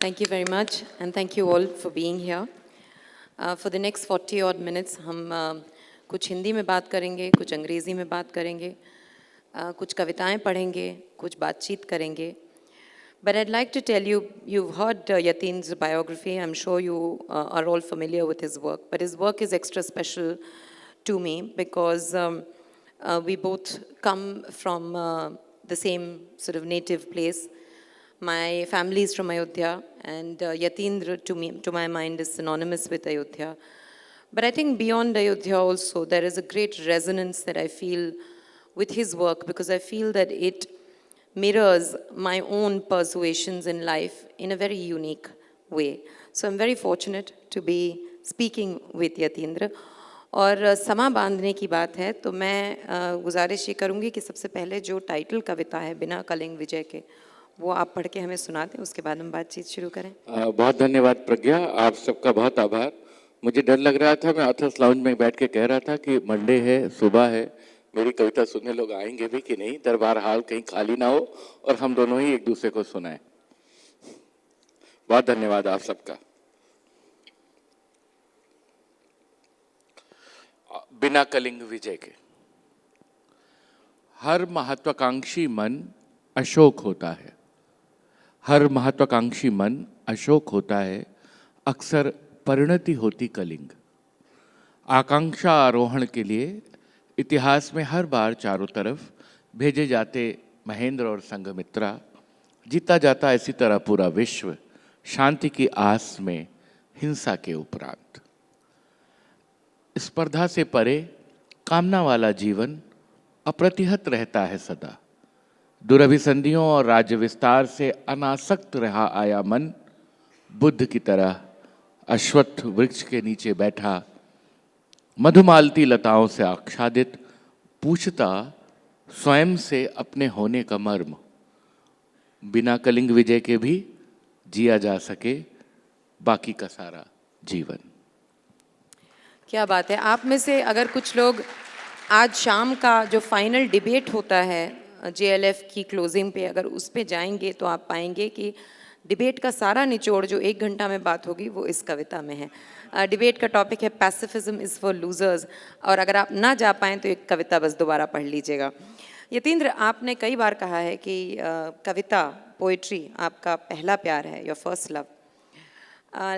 Thank you very much, and thank you all for being here. For the next 40 odd minutes, हम कुछ हिंदी में बात करेंगे, कुछ अंग्रेज़ी में बात करेंगे, कुछ कविताएं पढ़ेंगे, कुछ बातचीत करेंगे. But I'd like to tell you, you've heard Yatin's biography. I'm sure you are all familiar with his work. But his work is extra special to me because we both come from the same sort of native place. My family is from Ayodhya, and Yatindra, to my mind, is synonymous with Ayodhya. But I think beyond Ayodhya also, there is a great resonance that I feel with his work, because I feel that it mirrors my own persuasions in life in a very unique way. So I'm very fortunate to be speaking with Yatindra. और समा बांधने की बात है तो मैं गुजारिश ये करूँगी कि सबसे पहले जो टाइटल कविता है बिना कलिंग विजय के, वो आप पढ़ के हमें सुना दें, उसके बाद हम बातचीत शुरू करें. बहुत धन्यवाद प्रज्ञा, आप सबका बहुत आभार. मुझे डर लग रहा था, मैं ऑथर्स लाउंज में बैठ के कह रहा था कि मंडे है, सुबह है, मेरी कविता सुनने लोग आएंगे भी कि नहीं, दरबार हाल कहीं खाली ना हो और हम दोनों ही एक दूसरे को सुनाएं. बहुत धन्यवाद आप सबका. बिना कलिंग विजय के. हर महत्वाकांक्षी मन अशोक होता है. हर महत्वाकांक्षी मन अशोक होता है, अक्सर परिणति होती कलिंग. आकांक्षा आरोहण के लिए इतिहास में हर बार चारों तरफ भेजे जाते महेंद्र और संघमित्रा. जीता जाता इसी तरह पूरा विश्व, शांति की आस में हिंसा के उपरांत. स्पर्धा से परे कामना वाला जीवन अप्रतिहत रहता है सदा. दुरभिसंधियों और राज्य विस्तार से अनासक्त रहा आया मन, बुद्ध की तरह अश्वत्थ वृक्ष के नीचे बैठा, मधुमालती लताओं से आच्छादित, पूछता स्वयं से अपने होने का मर्म. बिना कलिंग विजय के भी जिया जा सके बाकी का सारा जीवन. क्या बात है. आप में से अगर कुछ लोग आज शाम का जो फाइनल डिबेट होता है JLF की क्लोजिंग पे, अगर उस पे जाएंगे तो आप पाएंगे कि डिबेट का सारा निचोड़ जो 1 घंटा में बात होगी वो इस कविता में है. डिबेट का टॉपिक है पैसिफिज्म इज़ फॉर लूजर्स, और अगर आप ना जा पाएँ तो एक कविता बस दोबारा पढ़ लीजिएगा. यतीन्द्र, आपने कई बार कहा है कि कविता, पोइट्री आपका पहला प्यार है, योर फर्स्ट लव.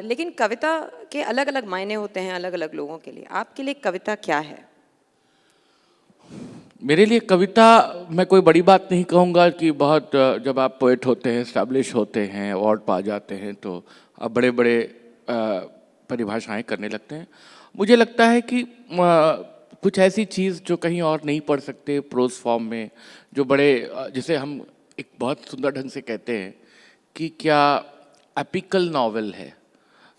लेकिन कविता के अलग अलग मायने होते हैं अलग अलग लोगों के लिए. आपके लिए कविता क्या है? मेरे लिए कविता, मैं कोई बड़ी बात नहीं कहूँगा कि बहुत, जब आप पोएट होते हैं, एस्टैब्लिश होते हैं, अवार्ड पा जाते हैं तो आप बड़े बड़े परिभाषाएं करने लगते हैं. मुझे लगता है कि कुछ ऐसी चीज़ जो कहीं और नहीं पढ़ सकते प्रोज फॉर्म में, जो बड़े, जिसे हम एक बहुत सुंदर ढंग से कहते हैं कि क्या एपिकल नॉवेल है,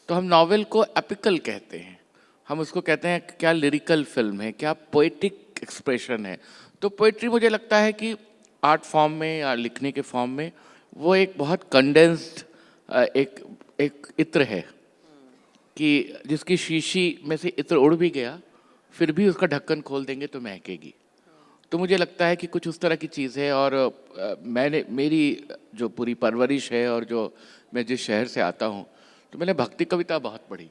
तो हम नॉवेल को एपिकल कहते हैं. हम उसको कहते हैं क्या लिरिकल फिल्म है, क्या पोएटिक एक्सप्रेशन है. तो पोइट्री मुझे लगता है कि आर्ट फॉर्म में या लिखने के फॉर्म में वो एक बहुत कंडेंस्ड एक इत्र है कि जिसकी शीशी में से इत्र उड़ भी गया फिर भी उसका ढक्कन खोल देंगे तो महकेगी. तो मुझे लगता है कि कुछ उस तरह की चीज़ है. और मेरी जो पूरी परवरिश है और जो मैं जिस शहर से आता हूँ, तो मैंने भक्ति कविता बहुत पढ़ी.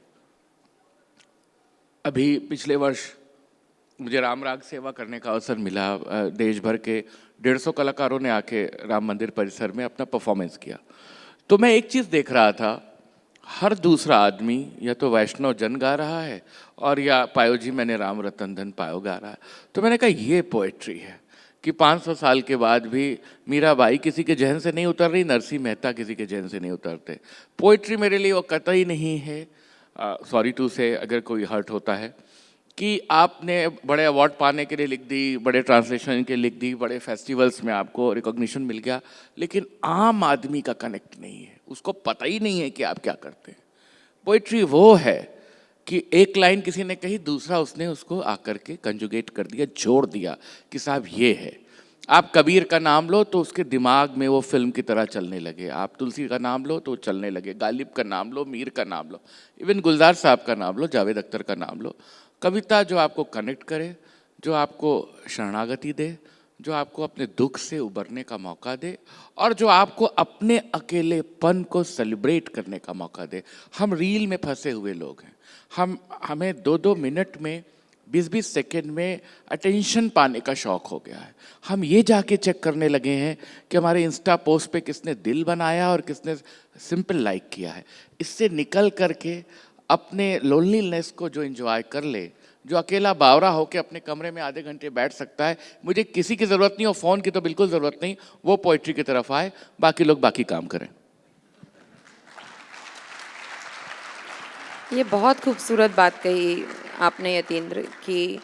अभी पिछले वर्ष मुझे राम राग सेवा करने का अवसर मिला. देश भर के 150 कलाकारों ने आके राम मंदिर परिसर में अपना परफॉर्मेंस किया. तो मैं एक चीज़ देख रहा था, हर दूसरा आदमी या तो वैष्णव जन गा रहा है और या पायो जी मैंने राम रतन धन पायो गा रहा है. तो मैंने कहा ये पोएट्री है कि 500 साल के बाद भी मीराबाई किसी के जहन से नहीं उतर रही, नरसिंह मेहता किसी के जहन से नहीं उतरते. पोएट्री मेरे लिए वो कतई नहीं है, सॉरी टू से अगर कोई हर्ट होता है, कि आपने बड़े अवार्ड पाने के लिए लिख दी, बड़े ट्रांसलेशन के लिख दी, बड़े फेस्टिवल्स में आपको रिकॉग्निशन मिल गया, लेकिन आम आदमी का कनेक्ट नहीं है, उसको पता ही नहीं है कि आप क्या करते हैं. पोइट्री वो है कि एक लाइन किसी ने कही, दूसरा उसने उसको आकर के कंजुगेट कर दिया, जोड़ दिया कि साहब ये है. आप कबीर का नाम लो तो उसके दिमाग में वो फिल्म की तरह चलने लगे. आप तुलसी का नाम लो तो चलने लगे. गालिब का नाम लो, मीर का नाम लो, इवन गुलजार साहब का नाम लो, जावेद अख्तर का नाम लो. कविता जो आपको कनेक्ट करे, जो आपको शरणागति दे, जो आपको अपने दुख से उबरने का मौका दे और जो आपको अपने अकेलेपन को सेलिब्रेट करने का मौका दे। हम रील में फंसे हुए लोग हैं। हमें 2-2 मिनट में 20-20 सेकेंड में अटेंशन पाने का शौक हो गया है। हम ये जाके चेक करने लगे हैं कि हमारे इंस्टा पोस्ट पे किसने दिल बनाया और किसने सिंपल लाइक किया है। इससे निकल करके अपने लोनलीनेस को जो एंजॉय कर ले, जो अकेला बावरा होकर अपने कमरे में आधे घंटे बैठ सकता है, मुझे किसी की ज़रूरत नहीं और फ़ोन की तो बिल्कुल ज़रूरत नहीं, वो पोइट्री की तरफ आए, बाकी लोग बाकी काम करें। ये बहुत खूबसूरत बात कही आपने यतीन्द्र कि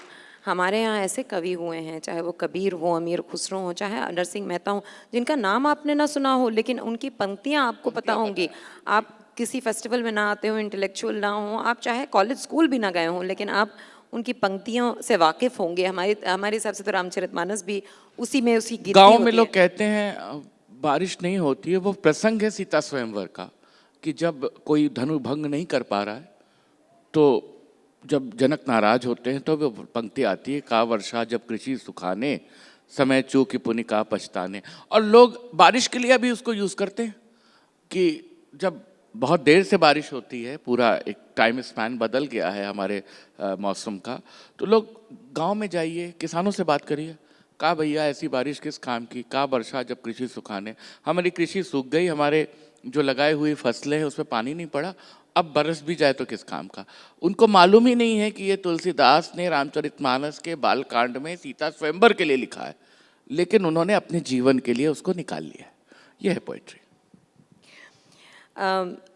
हमारे यहाँ ऐसे कवि हुए हैं, चाहे वो कबीर हो, अमीर खुसरो हो, चाहे नरसिंह मेहता हो, जिनका नाम आपने ना सुना हो लेकिन उनकी पंक्तियाँ आपको पता होंगी। आप किसी फेस्टिवल में ना आते हो, इंटेलेक्चुअल ना हो, आप चाहे कॉलेज स्कूल भी ना गए हों, लेकिन आप उनकी पंक्तियों से वाकिफ़ होंगे। हमारे हिसाब से तो रामचरितमानस भी उसी में उसी गिनती गांव में होती लोग है। कहते हैं बारिश नहीं होती है, वो प्रसंग है सीता स्वयंवर का, कि जब कोई धनु भंग नहीं कर पा रहा है तो जब जनक नाराज होते हैं तो वो पंक्ति आती है, का वर्षा जब कृषि सुखाने, समय चूकी पुनि का पछताने। और लोग बारिश के लिए अभी उसको यूज़ करते हैं कि जब बहुत देर से बारिश होती है, पूरा एक टाइम स्पैन बदल गया है हमारे मौसम का, तो लोग गांव में जाइए, किसानों से बात करिए, का भैया ऐसी बारिश किस काम की, का वर्षा जब कृषि सुखाने। हमारी कृषि सूख गई, हमारे जो लगाए हुई फसलें हैं उसमें पानी नहीं पड़ा, अब बरस भी जाए तो किस काम का। उनको मालूम ही नहीं है कि ये तुलसीदास ने रामचरितमानस के बालकांड में सीता स्वयंवर के लिए लिखा है, लेकिन उन्होंने अपने जीवन के लिए उसको निकाल लिया है। यह है पोइट्री।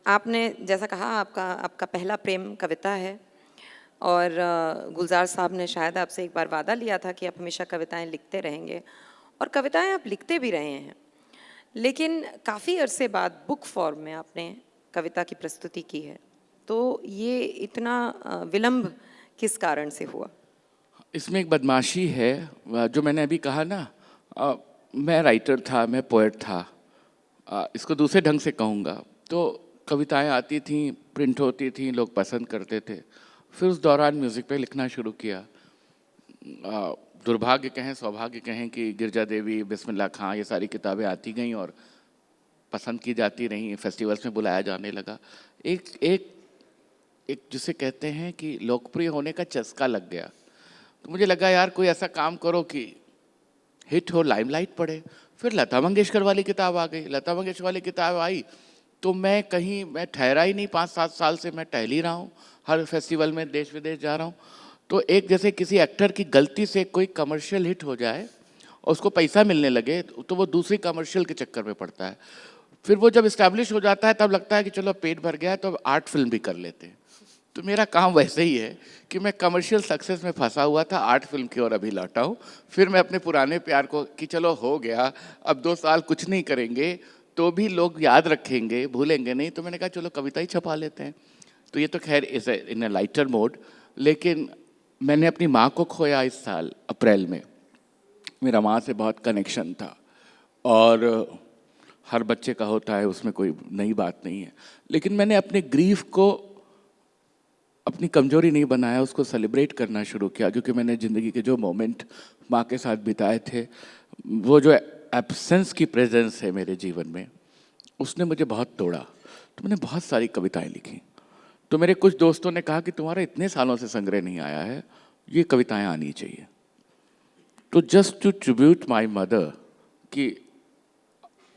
आपने जैसा कहा आपका आपका पहला प्रेम कविता है और गुलजार साहब ने शायद आपसे एक बार वादा लिया था कि आप हमेशा कविताएं लिखते रहेंगे और कविताएं आप लिखते भी रहे हैं, लेकिन काफ़ी अरसे बाद बुक फॉर्म में आपने कविता की प्रस्तुति की है, तो ये इतना विलंब किस कारण से हुआ? इसमें एक बदमाशी है, जो मैंने अभी कहा ना, मैं राइटर था, मैं पोएट था, इसको दूसरे ढंग से कहूँगा तो कविताएं आती थीं, प्रिंट होती थीं, लोग पसंद करते थे। फिर उस दौरान म्यूज़िक पे लिखना शुरू किया। दुर्भाग्य कहें सौभाग्य कहें कि गिरजा देवी, बिस्मिल्लाह खां, ये सारी किताबें आती गईं और पसंद की जाती रहीं, फेस्टिवल्स में बुलाया जाने लगा। एक एक एक जिसे कहते हैं कि लोकप्रिय होने का चस्का लग गया। तो मुझे लगा यार कोई ऐसा काम करो कि हिट हो, लाइमलाइट पड़े। फिर लता मंगेशकर वाली किताब आ गई। लता मंगेशकर वाली किताब आई तो मैं ठहरा ही नहीं, 5-7 साल से मैं टहल ही रहा हूँ, हर फेस्टिवल में देश विदेश जा रहा हूँ। तो एक जैसे किसी एक्टर की गलती से कोई कमर्शियल हिट हो जाए और उसको पैसा मिलने लगे तो वो दूसरी कमर्शियल के चक्कर में पड़ता है। फिर वो जब इस्टेब्लिश हो जाता है तब लगता है कि चलो पेट भर गया है तो अब आर्ट फिल्म भी कर लेते हैं। तो मेरा काम वैसे ही है कि मैं कमर्शियल सक्सेस में फंसा हुआ था, आर्ट फिल्म की ओर अभी लौटा हूँ। फिर मैं अपने पुराने प्यार को कि चलो हो गया, अब 2 साल कुछ नहीं करेंगे तो भी लोग याद रखेंगे, भूलेंगे नहीं, तो मैंने कहा चलो कविता ही छपा लेते हैं। तो ये तो खैर is in a lighter mode. लेकिन मैंने अपनी माँ को खोया इस साल अप्रैल में। मेरा माँ से बहुत कनेक्शन था और हर बच्चे का होता है, उसमें कोई नई बात नहीं है। लेकिन मैंने अपने ग्रीफ को अपनी कमजोरी नहीं बनाया, उसको सेलिब्रेट करना शुरू किया, क्योंकि मैंने ज़िंदगी के जो मोमेंट माँ के साथ बिताए थे, वो जो एब्सेंस की प्रेजेंस है मेरे जीवन में, उसने मुझे बहुत तोड़ा। तो मैंने बहुत सारी कविताएं लिखी। तो मेरे कुछ दोस्तों ने कहा कि तुम्हारा इतने सालों से संग्रह नहीं आया है, ये कविताएं आनी चाहिए। तो just to tribute my mother कि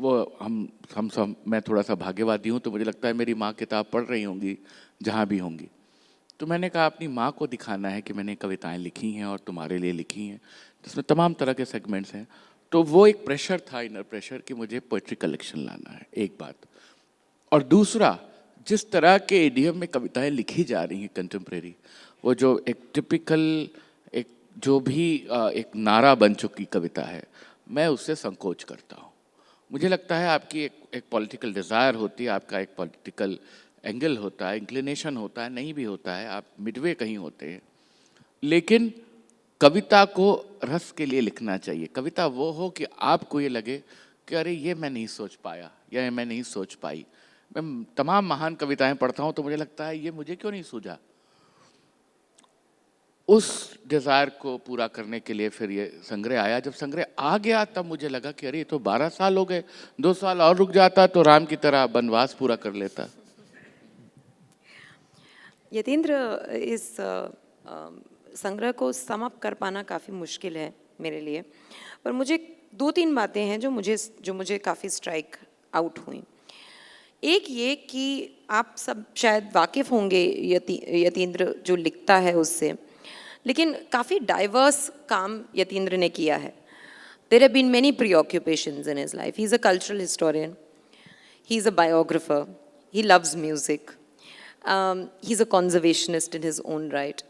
वो हम सब, मैं थोड़ा सा भाग्यवादी हूँ, तो मुझे लगता है मेरी माँ किताब पढ़ रही होंगी जहाँ भी होंगी। तो मैंने कहा अपनी माँ को दिखाना है कि मैंने कविताएं लिखी हैं और तुम्हारे लिए लिखी हैं, जिसमें तमाम तरह के सेगमेंट्स हैं। तो वो एक प्रेशर था, इनर प्रेशर, कि मुझे पोइट्री कलेक्शन लाना है, एक बात। और दूसरा, जिस तरह के इडियम में कविताएं लिखी जा रही हैं कंटेम्प्रेरी, वो जो एक टिपिकल, एक जो भी एक नारा बन चुकी कविता है, मैं उससे संकोच करता हूँ। मुझे लगता है आपकी एक पॉलिटिकल डिज़ायर होती है, आपका एक पॉलिटिकल एंगल होता है, इंक्लिनेशन होता है, नहीं भी होता है, आप मिडवे कहीं होते हैं। लेकिन कविता को रस के लिए लिखना चाहिए। कविता वो हो कि आपको ये लगे कि अरे ये मैं नहीं सोच पाया या मैं नहीं सोच पाई। मैं तमाम महान कविताएं पढ़ता हूँ तो मुझे लगता है ये मुझे क्यों नहीं सूझा। उस डिज़ायर को पूरा करने के लिए फिर ये संग्रह आया। जब संग्रह आ गया तब मुझे लगा कि अरे ये तो 12 साल हो गए, 2 साल और रुक जाता तो राम की तरह वनवास पूरा कर लेता। यतीन्द्र, इस संग्रह को सम अप कर पाना काफ़ी मुश्किल है मेरे लिए, पर मुझे 2-3 बातें हैं जो मुझे काफ़ी स्ट्राइक आउट हुई। एक ये कि आप सब शायद वाकिफ़ होंगे यतीन्द्र जो लिखता है उससे, लेकिन काफ़ी डाइवर्स काम यतीन्द्र ने किया है। There have been many preoccupations in his life. He's a cultural historian. He's a biographer. He loves music. He's a conservationist in his own right.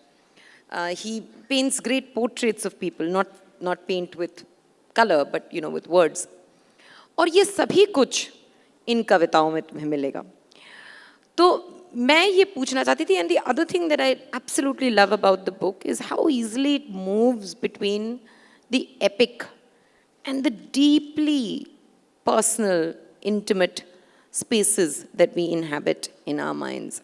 He paints great portraits of people, not paint with color, but with words. और ये सभी कुछ इन कविताओं में तुम्हें मिलेगा। तो मैं ये पूछना चाहती थी, and the other thing that I absolutely love about the book is how easily it moves between the epic and the deeply personal, intimate spaces that we inhabit in our minds.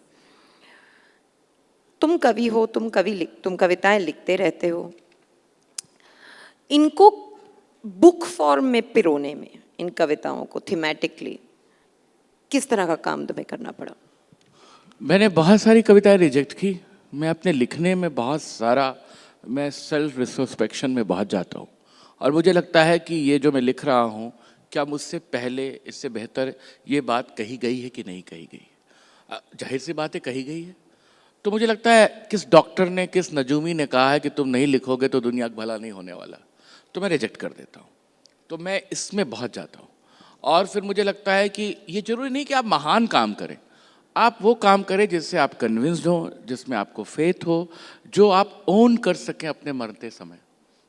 तुम कवि हो, तुम कविताएं लिखते रहते हो। इनको book form में पिरोने में, इन कविताओं को थीमेटिकली किस तरह का काम तुम्हें करना पड़ा? मैंने बहुत सारी कविताएं रिजेक्ट की। मैं अपने लिखने में मैं सेल्फ रिट्रोस्पेक्शन में बहुत जाता हूँ और मुझे लगता है कि ये जो मैं लिख रहा हूँ, क्या मुझसे पहले इससे बेहतर ये बात कही गई है कि नहीं कही गई। जाहिर सी बात है कही गई है। तो मुझे लगता है किस डॉक्टर ने, किस नजूमी ने कहा है कि तुम नहीं लिखोगे तो दुनिया का भला नहीं होने वाला, तो मैं रिजेक्ट कर देता हूँ। तो मैं इसमें बहुत जाता हूँ और फिर मुझे लगता है कि ये जरूरी नहीं कि आप महान काम करें, आप वो काम करें जिससे आप कन्विंस्ड हो, जिसमें आपको फेथ हो, जो आप ओन कर सकें अपने मरते समय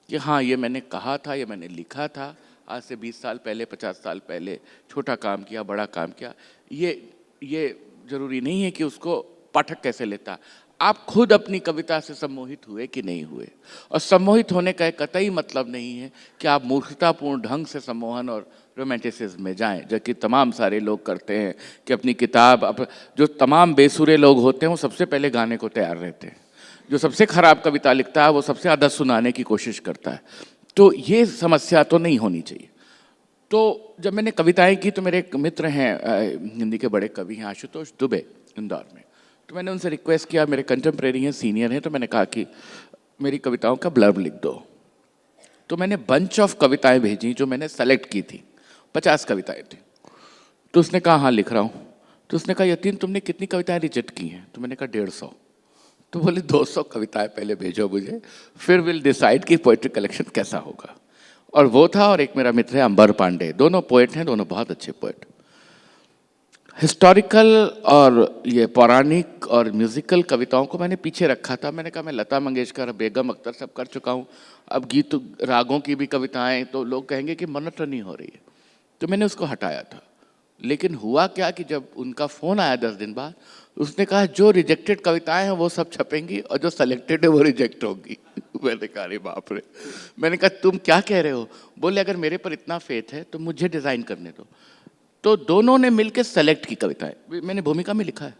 कि हाँ ये मैंने कहा था, ये मैंने लिखा था, आज से 20 साल पहले, 50 साल पहले छोटा काम किया, बड़ा काम किया। ये जरूरी नहीं है कि उसको पाठक कैसे लेता। आप खुद अपनी कविता से सम्मोहित हुए कि नहीं हुए, और सम्मोहित होने का एक कतई मतलब नहीं है कि आप मूर्खतापूर्ण ढंग से सम्मोहन और रोमांटिसिज्म में जाएं, जो कि तमाम सारे लोग करते हैं कि अपनी किताब, जो तमाम बेसुरे लोग होते हैं वो सबसे पहले गाने को तैयार रहते हैं, जो सबसे खराब कविता लिखता है वो सबसे ज़्यादा सुनाने की कोशिश करता है। तो ये समस्या तो नहीं होनी चाहिए। तो जब मैंने कविताएं की तो मेरे एक मित्र हैं, हिंदी के बड़े कवि हैं, आशुतोष दुबे, इंदौर में। तो मैंने उनसे रिक्वेस्ट किया, मेरे कंटेम्प्रेरी हैं, सीनियर हैं, तो मैंने कहा कि मेरी कविताओं का ब्लर्ब लिख दो। तो मैंने बंच ऑफ कविताएं भेजी जो मैंने सेलेक्ट की थी, 50 कविताएं थी। तो उसने कहा हाँ लिख रहा हूँ। तो उसने कहा यतीन तुमने कितनी कविताएं रिजेक्ट की हैं? तो मैंने कहा 150। तो बोले 200 कविताएं पहले भेजो मुझे, फिर विल डिसाइड कि पोएट्री कलेक्शन कैसा होगा। और वो था, और एक मेरा मित्र है अंबर पांडे, दोनों पोएट हैं, दोनों बहुत अच्छे पोएट। हिस्टोरिकल और ये पौराणिक और म्यूजिकल कविताओं को मैंने पीछे रखा था। मैंने कहा मैं लता मंगेशकर, बेगम अख्तर सब कर चुका हूँ, अब गीत रागों की भी कविताएं तो लोग कहेंगे कि मोनोटोनी हो रही है, तो मैंने उसको हटाया था। लेकिन हुआ क्या कि जब उनका फ़ोन आया 10 दिन बाद, उसने कहा जो रिजेक्टेड कविताएं हैं वो सब छपेंगी और जो सेलेक्टेड है वो रिजेक्ट होगी। मैंने कहा अरे बाप रे। मैंने कहा तुम क्या कह रहे हो? बोले अगर मेरे पर इतना फेथ है तो मुझे डिज़ाइन करने दो। तो दोनों ने मिलकर सेलेक्ट की कविताएं, मैंने भूमिका में लिखा है,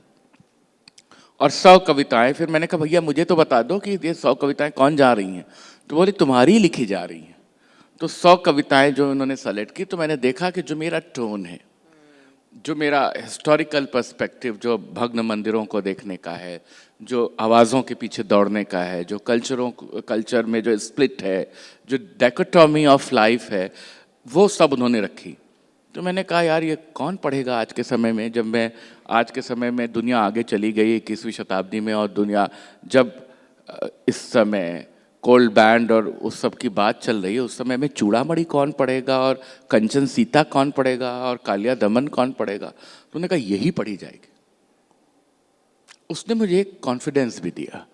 और 100 कविताएं। फिर मैंने कहा भैया मुझे तो बता दो कि ये 100 कविताएं कौन जा रही हैं? तो बोले तुम्हारी लिखी जा रही हैं। तो 100 कविताएं जो उन्होंने सेलेक्ट की, तो मैंने देखा कि जो मेरा टोन है, जो मेरा हिस्टोरिकल पर्सपेक्टिव, जो भग्न मंदिरों को देखने का है, जो आवाज़ों के पीछे दौड़ने का है, जो कल्चर में जो स्प्लिट है, जो डायकोटॉमी ऑफ लाइफ है, वो सब उन्होंने रखी। तो मैंने कहा यार ये कौन पढ़ेगा आज के समय में, जब मैं आज के समय में दुनिया आगे चली गई 21वीं शताब्दी में, और दुनिया जब इस समय कोल्ड बैंड और उस सब की बात चल रही है, उस समय में चूड़ामणि कौन पढ़ेगा, और कंचन सीता कौन पढ़ेगा, और कालिया दमन कौन पढ़ेगा? तो उन्होंने कहा यही पढ़ी जाएगी। उसने मुझे एक कॉन्फिडेंस भी दिया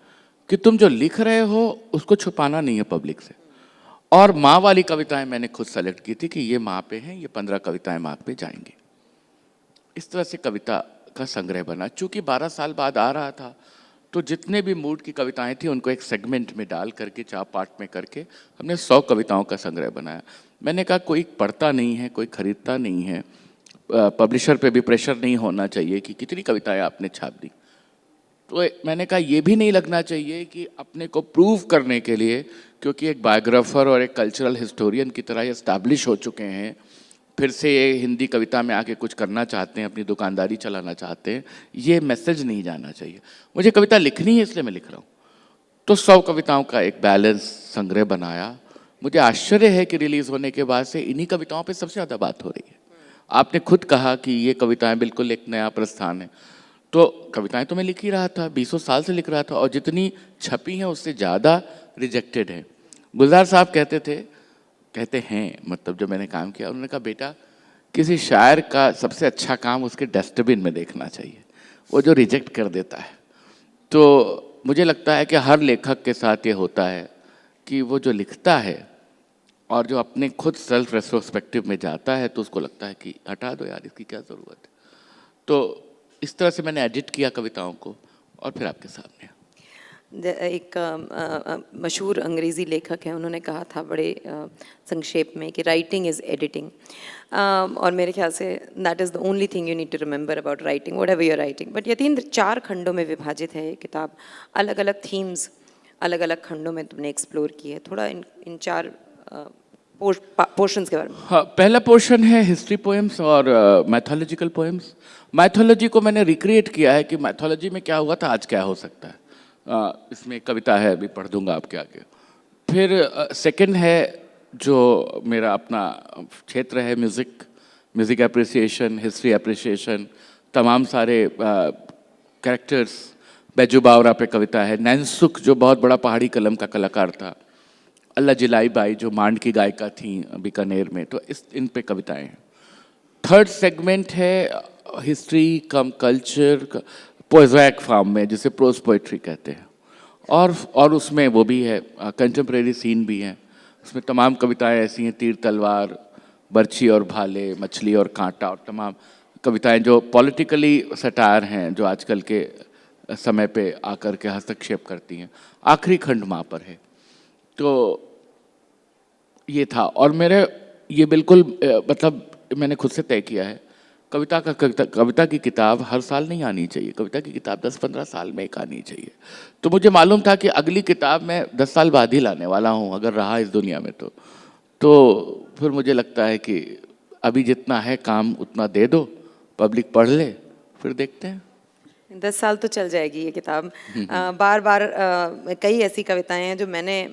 कि तुम जो लिख रहे हो उसको छुपाना नहीं है पब्लिक से। और माँ वाली कविताएं मैंने खुद सेलेक्ट की थी कि ये माँ पे हैं, ये 15 कविताएं माँ पे जाएंगी। इस तरह से कविता का संग्रह बना। चूंकि 12 साल बाद आ रहा था, तो जितने भी मूड की कविताएं थी उनको एक सेगमेंट में डाल करके, 4 पार्ट में करके हमने 100 कविताओं का संग्रह बनाया। मैंने कहा कोई पढ़ता नहीं है, कोई खरीदता नहीं है, पब्लिशर पे भी प्रेशर नहीं होना चाहिए कि कितनी कविताएं आपने छाप दी। तो मैंने कहा ये भी नहीं लगना चाहिए कि अपने को प्रूव करने के लिए, क्योंकि एक बायोग्राफर और एक कल्चरल हिस्टोरियन की तरह एस्टैब्लिश हो चुके हैं, फिर से ये हिंदी कविता में आके कुछ करना चाहते हैं, अपनी दुकानदारी चलाना चाहते हैं, ये मैसेज नहीं जाना चाहिए। मुझे कविता लिखनी है इसलिए मैं लिख रहा हूँ। तो 100 कविताओं का एक बैलेंस संग्रह बनाया। मुझे आश्चर्य है कि रिलीज होने के बाद से इन्हीं कविताओं पे सबसे ज़्यादा बात हो रही है। आपने खुद कहा कि ये कविताएं बिल्कुल एक नया प्रस्थान है, तो कविताएं तो मैं लिख ही रहा था, 20 साल से लिख रहा था, और जितनी छपी हैं उससे ज़्यादा रिजेक्टेड हैं। गुलजार साहब कहते हैं मतलब जब मैंने काम किया, उन्होंने कहा बेटा किसी शायर का सबसे अच्छा काम उसके डस्टबिन में देखना चाहिए, वो जो रिजेक्ट कर देता है। तो मुझे लगता है कि हर लेखक के साथ ये होता है कि वो जो लिखता है और जो अपने खुद सेल्फ रेट्रोस्पेक्टिव में जाता है तो उसको लगता है कि हटा दो यार, इसकी क्या ज़रूरत है। तो इस तरह से मैंने एडिट किया कविताओं को और फिर आपके सामने। एक मशहूर अंग्रेज़ी लेखक हैं, उन्होंने कहा था बड़े संक्षेप में कि राइटिंग इज़ एडिटिंग, और मेरे ख्याल से that is the only thing you need to remember about writing, whatever you are writing. But Yatindra, 4 खंडों में विभाजित है ये किताब, अलग अलग थीम्स अलग अलग खंडों में तुमने एक्सप्लोर की है। थोड़ा इन 4 पोर्शंस के बारे में। हाँ, पहला पोर्शन है हिस्ट्री पोएम्स और मैथोलॉजिकल पोएम्स। मैथोलॉजी को मैंने रिक्रिएट किया है कि मैथोलॉजी में क्या हुआ था, आज क्या हो सकता है। इसमें एक कविता है, अभी पढ़ दूंगा आपके आगे। फिर सेकंड है जो मेरा अपना क्षेत्र है, म्यूज़िक एप्रिसिएशन, हिस्ट्री एप्रिसिएशन, तमाम सारे कैरेक्टर्स। बैजू बावरा पे कविता है, नैनसुख जो बहुत बड़ा पहाड़ी कलम का कलाकार था, अल्लाह जिलाई बाई जो मांड की गायिका थी बीकानेर में, तो इन पे कविताएं हैं। थर्ड सेगमेंट है हिस्ट्री कम कल्चर पोएज़ैक फॉर्म में, जिसे प्रोज पोइट्री कहते हैं, और उसमें वो भी है, कंटेम्प्रेरी सीन भी है। उसमें तमाम कविताएं ऐसी हैं, तीर तलवार, बर्छी और भाले, मछली और कांटा, और तमाम कविताएं जो पॉलिटिकली सटायर हैं, जो आजकल के समय पे आकर के हस्तक्षेप करती हैं। आखिरी खंड वहाँ पर है। तो ये था, और मेरे ये बिल्कुल मतलब मैंने खुद से तय किया है, कविता की किताब हर साल नहीं आनी चाहिए, कविता की किताब 10-15 साल में एक आनी चाहिए। तो मुझे मालूम था कि अगली किताब मैं 10 साल बाद ही लाने वाला हूँ, अगर रहा इस दुनिया में तो फिर मुझे लगता है कि अभी जितना है काम उतना दे दो, पब्लिक पढ़ ले, फिर देखते हैं। 10 साल तो चल जाएगी ये किताब। बार बार कई ऐसी कविताएं हैं जो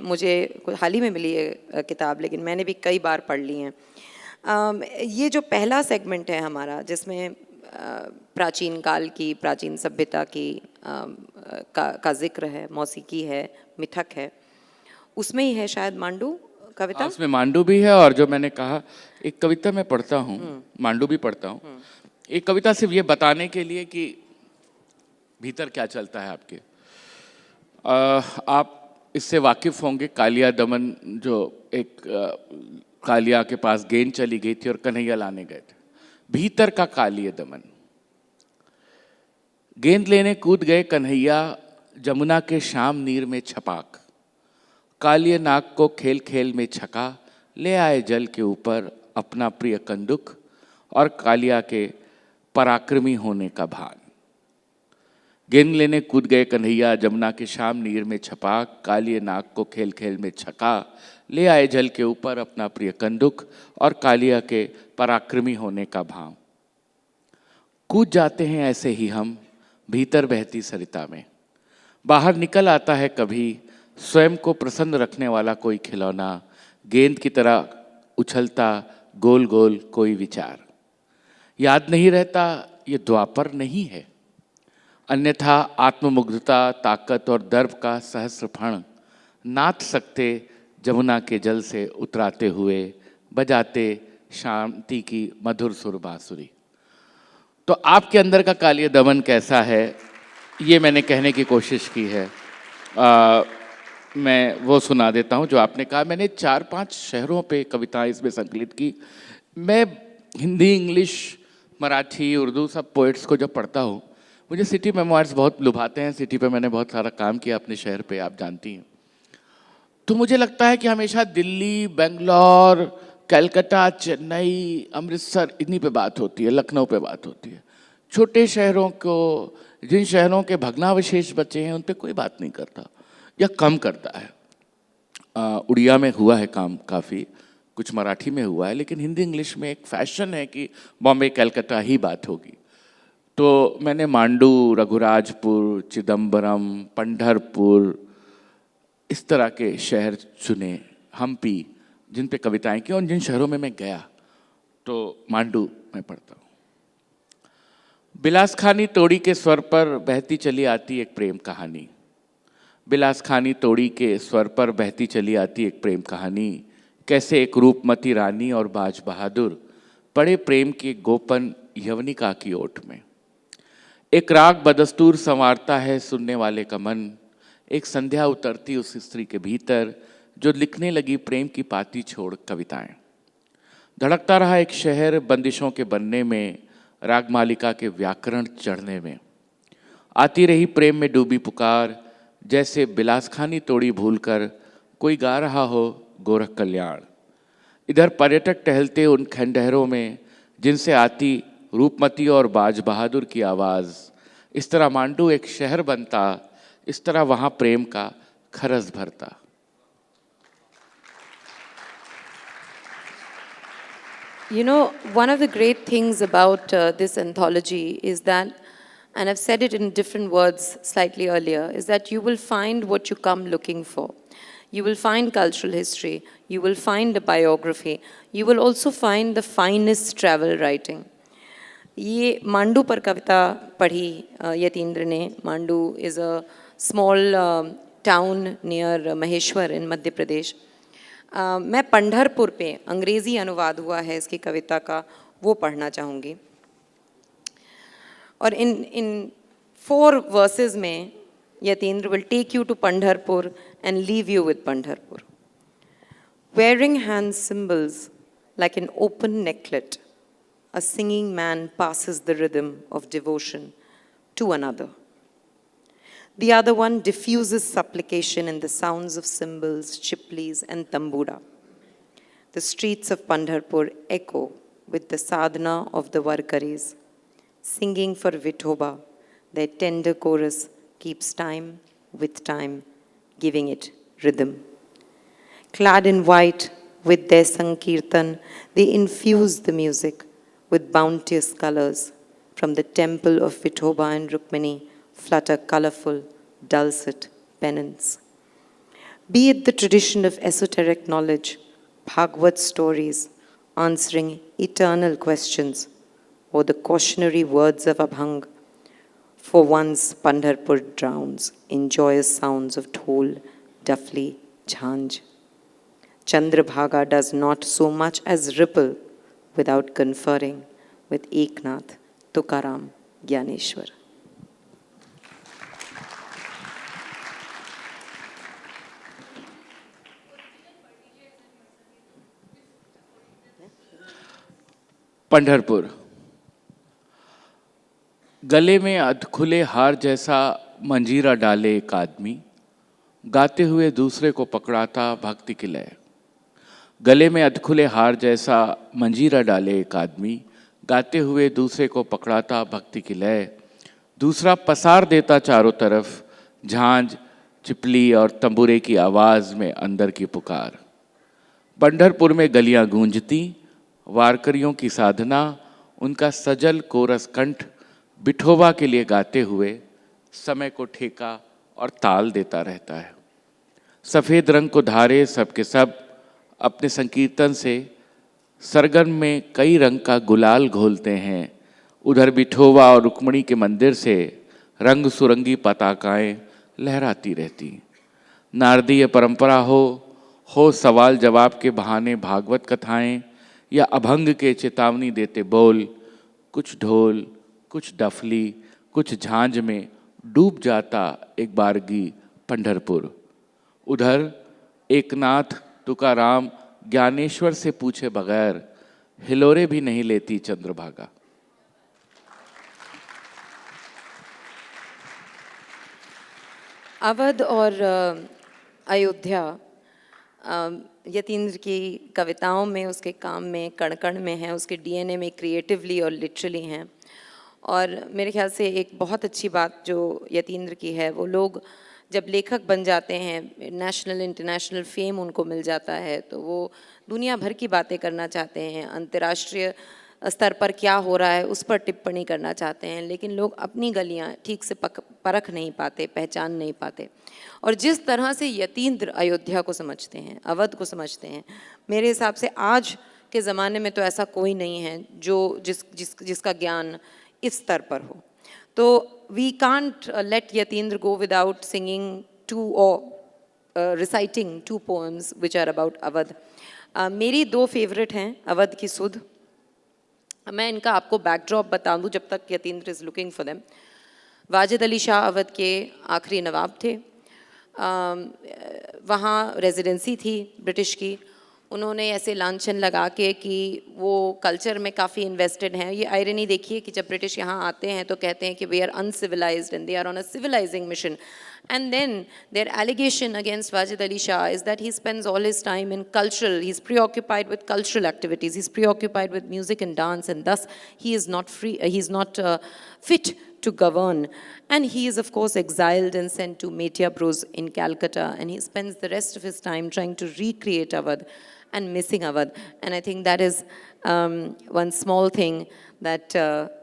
मुझे हाल ही में मिली है किताब, लेकिन मैंने भी कई बार पढ़ ली हैं। ये जो पहला सेगमेंट है हमारा, जिसमें प्राचीन काल की, प्राचीन सभ्यता की का जिक्र है, मौसीकी है, मिथक है, उसमें ही है शायद मांडू कविता। उसमें मांडू भी है, और जो मैंने कहा एक कविता मैं पढ़ता हूँ, मांडू भी पढ़ता हूँ। एक कविता सिर्फ ये बताने के लिए कि भीतर क्या चलता है आपके। आप इससे वाकिफ होंगे, कालिया दमन, जो एक कालिया के पास गेंद चली गई थी और कन्हैया लाने गए थे। भीतर का कालिया दमन। गेंद लेने कूद गए कन्हैया, जमुना के शाम नीर में छपाक, कालिया नाग को खेल खेल में छका, ले आए जल के ऊपर अपना प्रिय कंदुक, और कालिया के पराक्रमी होने का भान। गेंद लेने कूद गए कन्हैया, जमुना के शाम नीर में छपाक, कालिया नाग को खेल खेल में छका, ले आए जल के ऊपर अपना प्रिय कंदुक, और कालिया के पराक्रमी होने का भाव। कूद जाते हैं ऐसे ही हम भीतर बहती सरिता में, बाहर निकल आता है कभी स्वयं को प्रसन्न रखने वाला कोई खिलौना, गेंद की तरह उछलता गोल गोल कोई विचार। याद नहीं रहता ये द्वापर नहीं है, अन्यथा आत्ममुग्धता, ताकत और दर्प का सहस्र फण नाथ सकते जमुना के जल से उतराते हुए, बजाते शांति की मधुर सुर बांसुरी। तो आपके अंदर का कालिया दमन कैसा है, ये मैंने कहने की कोशिश की है। मैं वो सुना देता हूँ जो आपने कहा। मैंने 4-5 शहरों पे कविताएं इसमें संकलित की। मैं हिंदी, इंग्लिश, मराठी, उर्दू सब पोइट्स को जब पढ़ता हूँ, मुझे सिटी मेमोइर्स बहुत लुभाते हैं। सिटी पे मैंने बहुत सारा काम किया अपने शहर पे, आप जानती हैं। तो मुझे लगता है कि हमेशा दिल्ली, बेंगलोर, कलकत्ता, चेन्नई, अमृतसर, इन्हीं पे बात होती है, लखनऊ पे बात होती है। छोटे शहरों को जिन शहरों के भग्नावशेष बचे हैं उन पे कोई बात नहीं करता या कम करता है। उड़िया में हुआ है काम काफ़ी, कुछ मराठी में हुआ है, लेकिन हिंदी इंग्लिश में एक फैशन है कि बॉम्बे कलकत्ता ही बात होगी। तो मैंने मांडू, रघुराजपुर, चिदम्बरम, पंढरपुर इस तरह के शहर चुने, हम्पी, जिन पे कविताएं की और जिन शहरों में मैं गया। तो मांडू में पढ़ता हूँ। बिलासखानी तोड़ी के स्वर पर बहती चली आती एक प्रेम कहानी। बिलासखानी तोड़ी के स्वर पर बहती चली आती एक प्रेम कहानी। कैसे एक रूपमती रानी और बाज बहादुर पड़े प्रेम के गोपन यवनिका की ओट में। एक राग बदस्तूर संवारता है सुनने वाले का मन। एक संध्या उतरती उस स्त्री के भीतर जो लिखने लगी प्रेम की पाती छोड़ कविताएं। धड़कता रहा एक शहर बंदिशों के बनने में, रागमालिका के व्याकरण चढ़ने में। आती रही प्रेम में डूबी पुकार, जैसे बिलासखानी तोड़ी भूलकर कोई गा रहा हो गोरख कल्याण। इधर पर्यटक टहलते उन खंडहरों में जिनसे आती रूपमती और बाज बहादुर की आवाज़। इस तरह मांडू एक शहर बनता, इस तरह वहाँ प्रेम का खरस भरता। You know, one of the great things about this anthology is that, and I've said it in different words slightly earlier, is that you will find what you come looking for. You will find cultural history, you will find a biography, you will also find the finest travel writing. ये मांडू पर कविता पढ़ी यतीन्द्र ने। Mandu is a small town near Maheshwar in Madhya Pradesh. मैं पंढरपुर पे अंग्रेज़ी अनुवाद हुआ है इसकी कविता का, वो पढ़ना चाहूँगी। और इन 4 वर्सेस में Yatindra will take you to Pandharpur and leave you with Pandharpur. Wearing hand cymbals like an open necklet, a singing man passes the rhythm of devotion to another. The other one diffuses supplication in the sounds of cymbals, chiplis, and tambura. The streets of Pandharpur echo with the sadhana of the Varkaris. Singing for Vithoba, their tender chorus keeps time with time, giving it rhythm. Clad in white with their Sankirtan, they infuse the music with bounteous colors. From the temple of Vithoba and Rukmini flutter colorful, dulcet pennants. Be it the tradition of esoteric knowledge, Bhagavad stories answering eternal questions, or the cautionary words of Abhang, for once Pandharpur drowns in joyous sounds of dhol, dafli, jhanj. Chandrabhaga does not so much as ripple without conferring with Eknath, Tukaram, Gyaneshwar. Pandharpur. गले में अधखुले हार जैसा मंजीरा डाले एक आदमी, गाते हुए दूसरे को पकड़ाता भक्ति की लय। गले में अधखुले हार जैसा मंजीरा डाले एक आदमी, गाते हुए दूसरे को पकड़ाता भक्ति की लय। दूसरा पसार देता चारों तरफ झांझ, चिपली और तंबूरे की आवाज़ में अंदर की पुकार। पंढरपुर में गलियां गूंजती, वारकरियों की साधना, उनका सजल कोरस कंठ विठोबा के लिए गाते हुए समय को ठेका और ताल देता रहता है। सफ़ेद रंग को धारे सबके सब अपने संकीर्तन से सरगम में कई रंग का गुलाल घोलते हैं। उधर विठोबा और रुक्मणी के मंदिर से रंग सुरंगी पताकाएं लहराती रहती। नारदीय परंपरा हो सवाल जवाब के बहाने भागवत कथाएं या अभंग के चेतावनी देते बोल, कुछ ढोल, कुछ डफली, कुछ झांझ में डूब जाता एक बारगी पंढरपुर। उधर एकनाथ, तुकाराम, ज्ञानेश्वर से पूछे बगैर हिलोरे भी नहीं लेती चंद्रभागा। अवध और अयोध्या यतीन्द्र की कविताओं में, उसके काम में, कण कण में है, उसके डीएनए में क्रिएटिवली और लिटरली हैं। और मेरे ख्याल से एक बहुत अच्छी बात जो यतीन्द्र की है, वो लोग जब लेखक बन जाते हैं, नेशनल इंटरनेशनल फेम उनको मिल जाता है, तो वो दुनिया भर की बातें करना चाहते हैं, अंतर्राष्ट्रीय स्तर पर क्या हो रहा है उस पर टिप्पणी करना चाहते हैं, लेकिन लोग अपनी गलियां ठीक से परख नहीं पाते, पहचान नहीं पाते। और जिस तरह से यतीन्द्र अयोध्या को समझते हैं, अवध को समझते हैं, मेरे हिसाब से आज के ज़माने में तो ऐसा कोई नहीं है जो जिसका ज्ञान इस स्तर पर हो। तो we can't let Yatindra go without singing two और reciting two poems which are about Awadh. मेरी दो फेवरेट हैं, अवध की सुध। मैं इनका आपको बैकड्रॉप बता दूं जब तक Yatindra is looking for them. Wajid Ali Shah Awadh के आखिरी नवाब थे। वहाँ रेजिडेंसी थी ब्रिटिश की। उन्होंने ऐसे लांछन लगा के कि वो कल्चर में काफ़ी इन्वेस्टेड हैं। ये आयरनी देखिए कि जब ब्रिटिश यहाँ आते हैं तो कहते हैं कि we are uncivilized and they are on a civilizing mission. And then their allegation against Wajid Ali Shah is that he spends all his time in cultural, he's preoccupied with cultural activities, he's preoccupied with music and dance, and thus he is not free, he's not fit to govern. And he is of course exiled and sent to Metia Bros in Calcutta, and he spends the rest of his time trying to recreate Awadh and missing Awadh. And I think that is one small thing that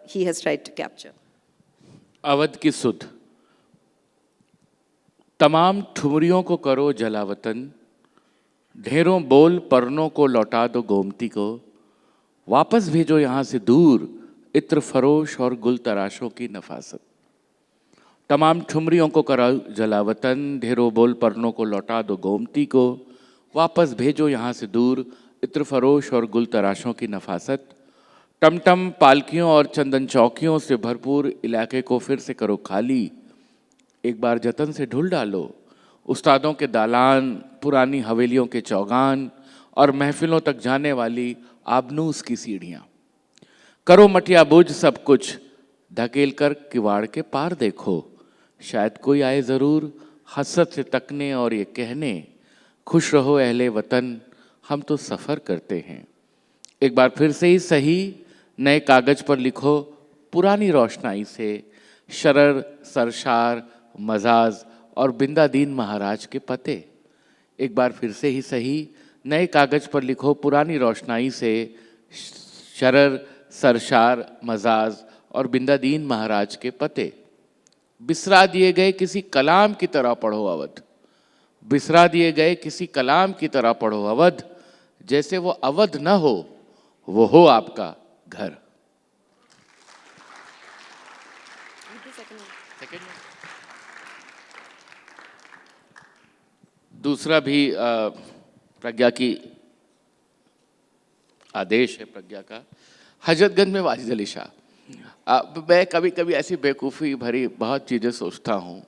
he has tried to capture. Awadh की सुध। तमाम ठुमरियों को करो जलावतन, ढेरों बोल परनों को लौटा दो गोमती को, वापस भेजो यहाँ से दूर इत्र फरोश और गुल तराशों की नफासत। तमाम ठुमरियों को करो जलावतन, ढेरों बोल परनों को लौटा दो गोमती को, वापस भेजो यहाँ से दूर इत्र फरोश और गुल तराशों की नफासत। टमटम पालकियों और चंदन चौकियों से भरपूर इलाके को फिर से करो खाली, एक बार जतन से ढूंढ डालो उस्तादों के दालान, पुरानी हवेलियों के चौगान और महफिलों तक जाने वाली आबनूस की सीढ़ियाँ। करो मटिया बुझ सब कुछ, धकेल कर किवाड़ के पार देखो, शायद कोई आए ज़रूर हसरत से तकने और ये कहने, खुश रहो अहले वतन, हम तो सफ़र करते हैं। एक बार फिर से ही सही नए कागज़ पर लिखो पुरानी रोशनाई से शरर, सरशार, मजाज और बिंदादीन महाराज के पते। एक बार फिर से ही सही नए कागज़ पर लिखो पुरानी रोशनाई से शरर, सरशार, मजाज और बिंदादीन महाराज के पते। बिसरा दिए गए किसी कलाम की तरह पढ़ो अवध, बिसरा दिए गए किसी कलाम की तरह पढ़ो अवध, जैसे वो अवध न हो, वो हो आपका घर। दूसरा भी प्रज्ञा की आदेश है प्रज्ञा का, हजरतगंज में वाजिद अली शाह। मैं कभी कभी ऐसी बेवकूफ़ी भरी बहुत चीज़ें सोचता हूँ